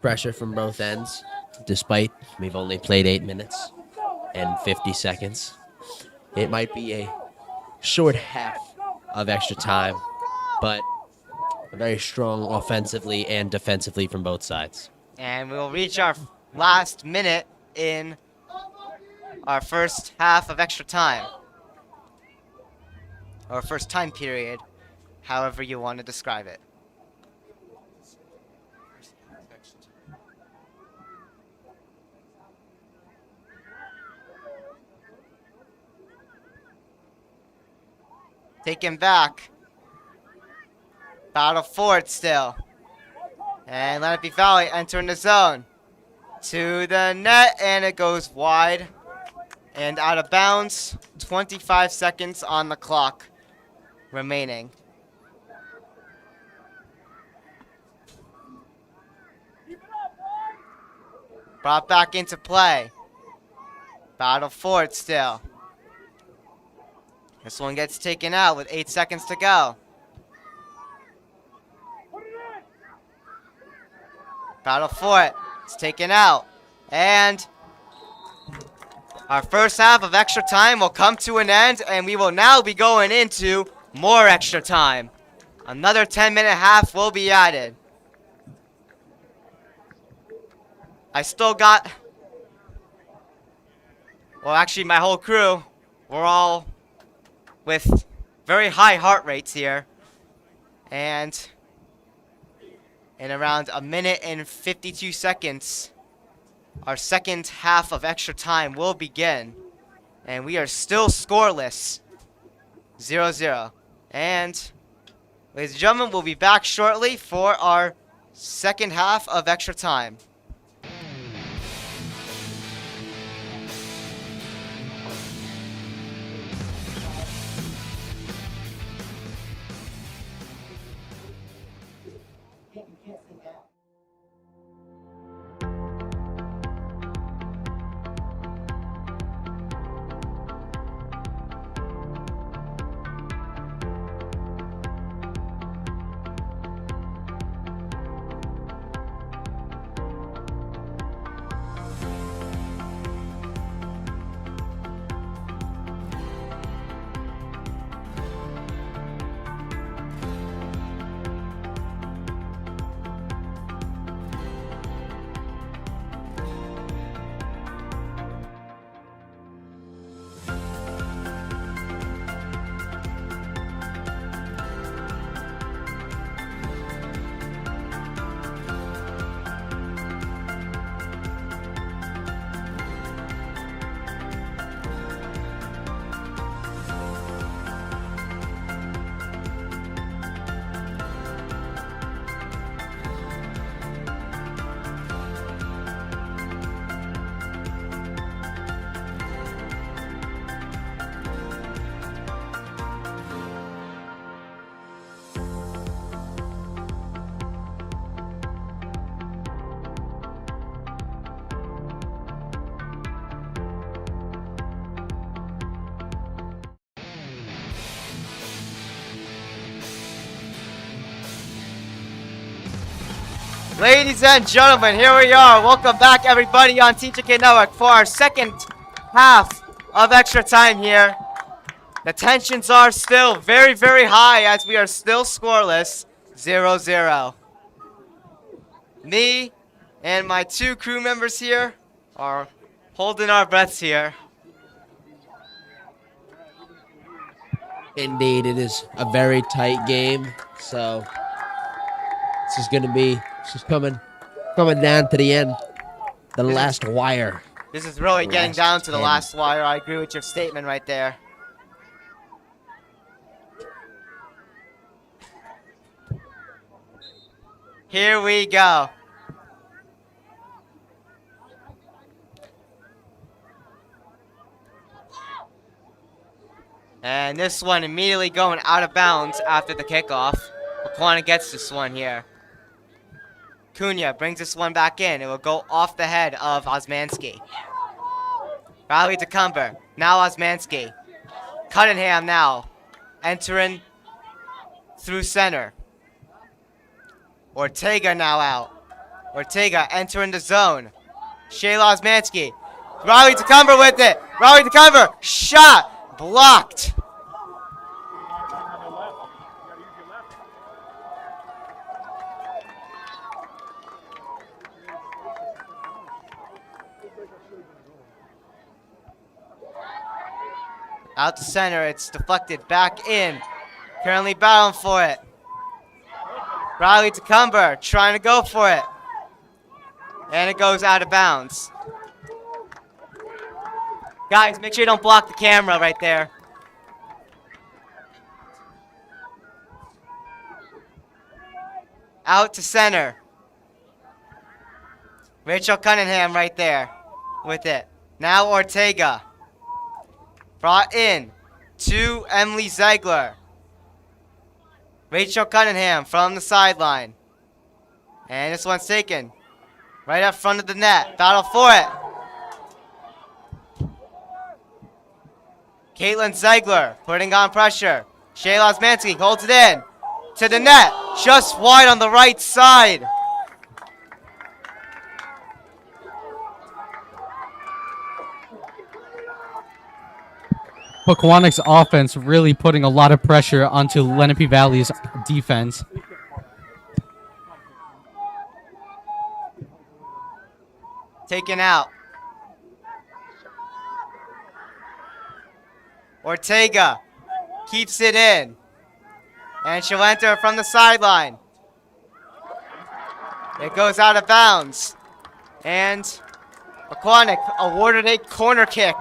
[SPEAKER 6] pressure from both ends, despite we've only played 8 minutes and 50 seconds. It might be a short half of extra time, but very strong offensively and defensively from both sides.
[SPEAKER 1] And we'll reach our last minute in our first half of extra time. Or first time period, however you want to describe it. Taken back. Battle for it still. And Lenape Valley entering the zone. To the net, and it goes wide. And out of bounds. 25 seconds on the clock remaining. Brought back into play. Battle for it still. This one gets taken out with 8 seconds to go. Battle for it. It's taken out. And our first half of extra time will come to an end, and we will now be going into more extra time. Another 10-minute half will be added. I still got... Well, actually, my whole crew, we're all with very high heart rates here. And in around a minute and 52 seconds, our second half of extra time will begin. And we are still scoreless. 0-0. And, ladies and gentlemen, we'll be back shortly for our second half of extra time. Ladies and gentlemen, here we are. Welcome back, everybody, on TJK Network for our second half of extra time here. The tensions are still very, very high as we are still scoreless, 0-0. Me and my two crew members here are holding our breaths here.
[SPEAKER 6] Indeed, it is a very tight game. So this is going to be just coming down to the end, the last wire.
[SPEAKER 1] This is really getting
[SPEAKER 6] Last
[SPEAKER 1] down to the
[SPEAKER 6] 10.
[SPEAKER 1] last wire. I agree with your statement right there. Here we go. And this one immediately going out of bounds after the kickoff. Pequannock gets this one here. Cunha brings this one back in. It will go off the head of Osmanski. Rally to Cumber. Now Osmanski. Cunningham now. Entering through center. Ortega now out. Ortega entering the zone. Shayla Osmanski. Riley to Cumber with it. Riley to Cumber. Shot. Blocked. Out to center, it's deflected back in. Currently battling for it. Riley to Cumber, trying to go for it. And it goes out of bounds. Guys, make sure you don't block the camera right there. Out to center. Rachel Cunningham right there with it. Now Ortega. Brought in to Emily Ziegler. Rachel Cunningham from the sideline. And this one's taken. Right up front of the net. Battle for it. Caitlin Ziegler putting on pressure. Shayla Osmanski holds it in. To the net. Just wide on the right side.
[SPEAKER 5] Pequannock's offense really putting a lot of pressure onto Lenape Valley's defense.
[SPEAKER 1] Taken out. Ortega keeps it in. And she'll enter from the sideline. It goes out of bounds. And Pequannock awarded a corner kick.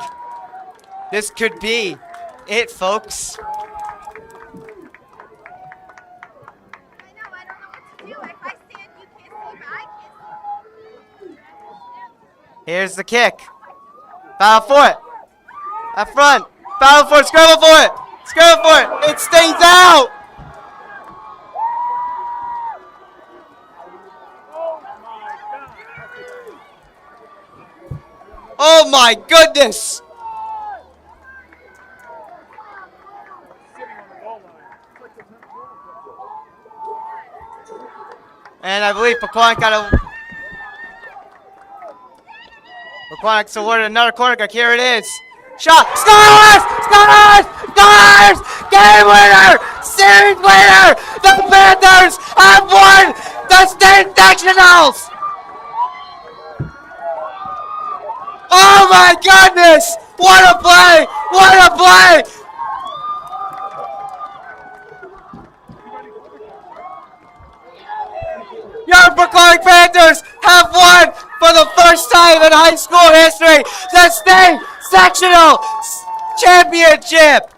[SPEAKER 1] This could be it, folks.
[SPEAKER 7] I know, I don't know what to do. If I stand, you can't see, but I can't see.
[SPEAKER 1] Here's the kick. Battle for it. At front. Battle for it. Scramble for it. Scramble for it. It stays out. Oh my goodness. And I believe Pequannock Pequannock's awarded another corner kick. Here it is. Shot. Scores! Scores! Scores! Game winner! Series winner! The Panthers have won the state sectionals! Oh my goodness! What a play! What a play! Your Pequannock Panthers have won for the first time in high school history the state sectional championship.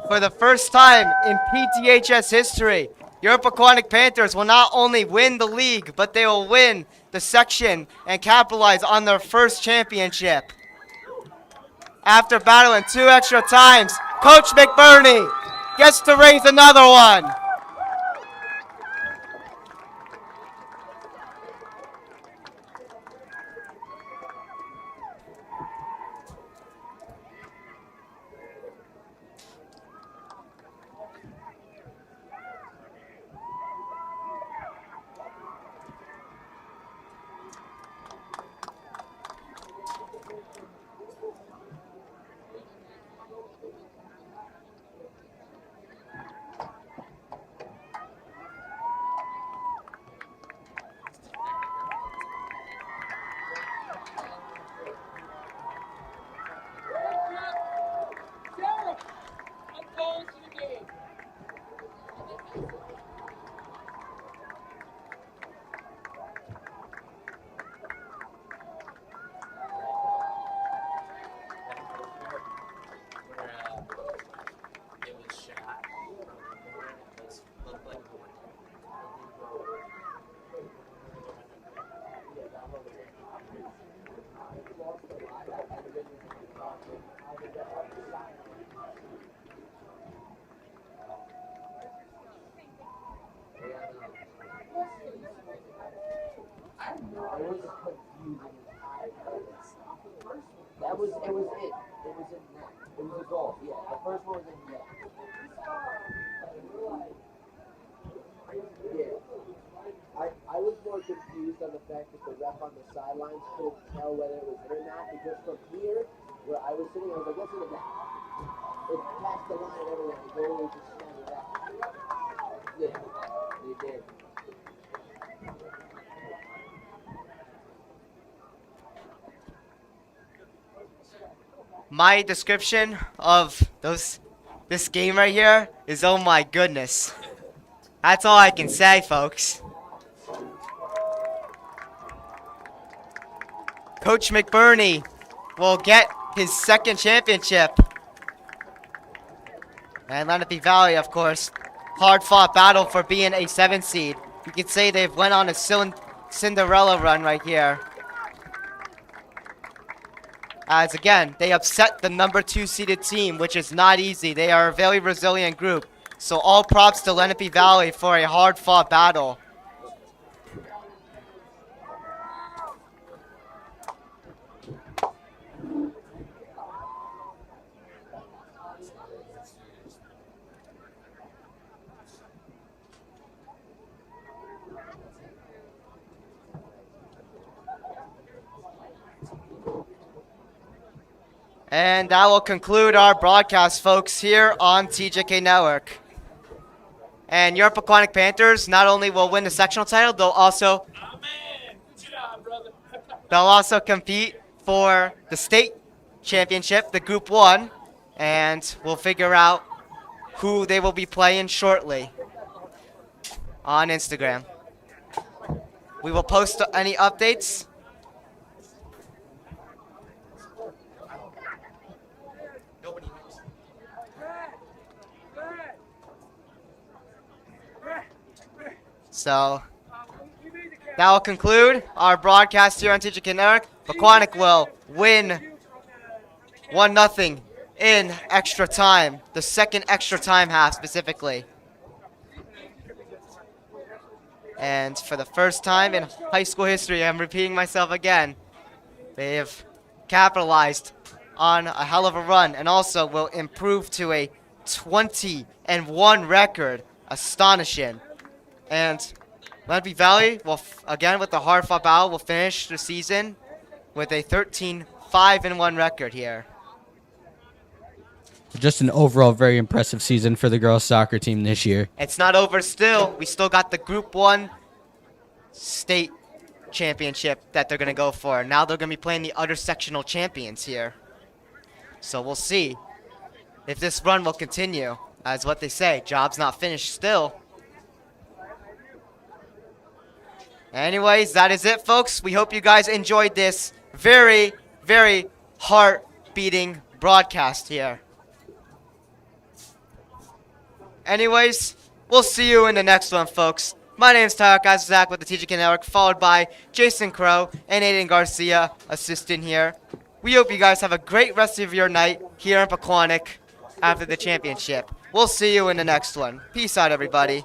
[SPEAKER 1] For the first time in PTHS history, your Pequannock Panthers will not only win the league, but they will win the section and capitalize on their first championship. After battling 2 extra times, Coach McBurney gets to raise another one.
[SPEAKER 8] That was it. It was in net. It was a goal. Yeah, the first one was in net. Yeah. I was more confused on the fact that the ref on the sidelines couldn't tell whether it was in or not because from here, where I was sitting, I was like, "What's in the net?" It passed the line and everything. The goalie just standing up. Yeah, they did.
[SPEAKER 1] My description of this game right here is, oh my goodness. That's all I can say, folks. Coach McBurney will get his second championship. And Lenape Valley, of course, hard-fought battle for being a 7th seed. You could say they've went on a Cinderella run right here. As again, they upset the number 2 seeded team, which is not easy. They are a very resilient group. So all props to Lenape Valley for a hard-fought battle. And that will conclude our broadcast, folks, here on TJK Network. And your Pequannock Panthers not only will win the sectional title, they'll also compete for the state championship, the Group 1, and we'll figure out who they will be playing shortly on Instagram. We will post any updates. So that will conclude our broadcast here on TJK Network. Pequannock will win 1-0 in extra time, the second extra time half specifically. And for the first time in high school history, I'm repeating myself again, they have capitalized on a hell of a run and also will improve to a 20-1 record. Astonishing. And Lenape Valley, will again with the hard-fought battle, will finish the season with a 13-5-1 record here.
[SPEAKER 5] Just an overall very impressive season for the girls soccer team this year.
[SPEAKER 1] It's not over still. We still got the Group 1 state championship that they're going to go for. Now they're going to be playing the other sectional champions here. So we'll see if this run will continue. As what they say, job's not finished still. Anyways, that is it, folks. We hope you guys enjoyed this very, very heart-beating broadcast here. Anyways, we'll see you in the next one, folks. My name's TJK Zach with the TJK Network, followed by Jason Crow and Aiden Garcia, assistant here. We hope you guys have a great rest of your night here in Pequannock after the championship. We'll see you in the next one. Peace out, everybody.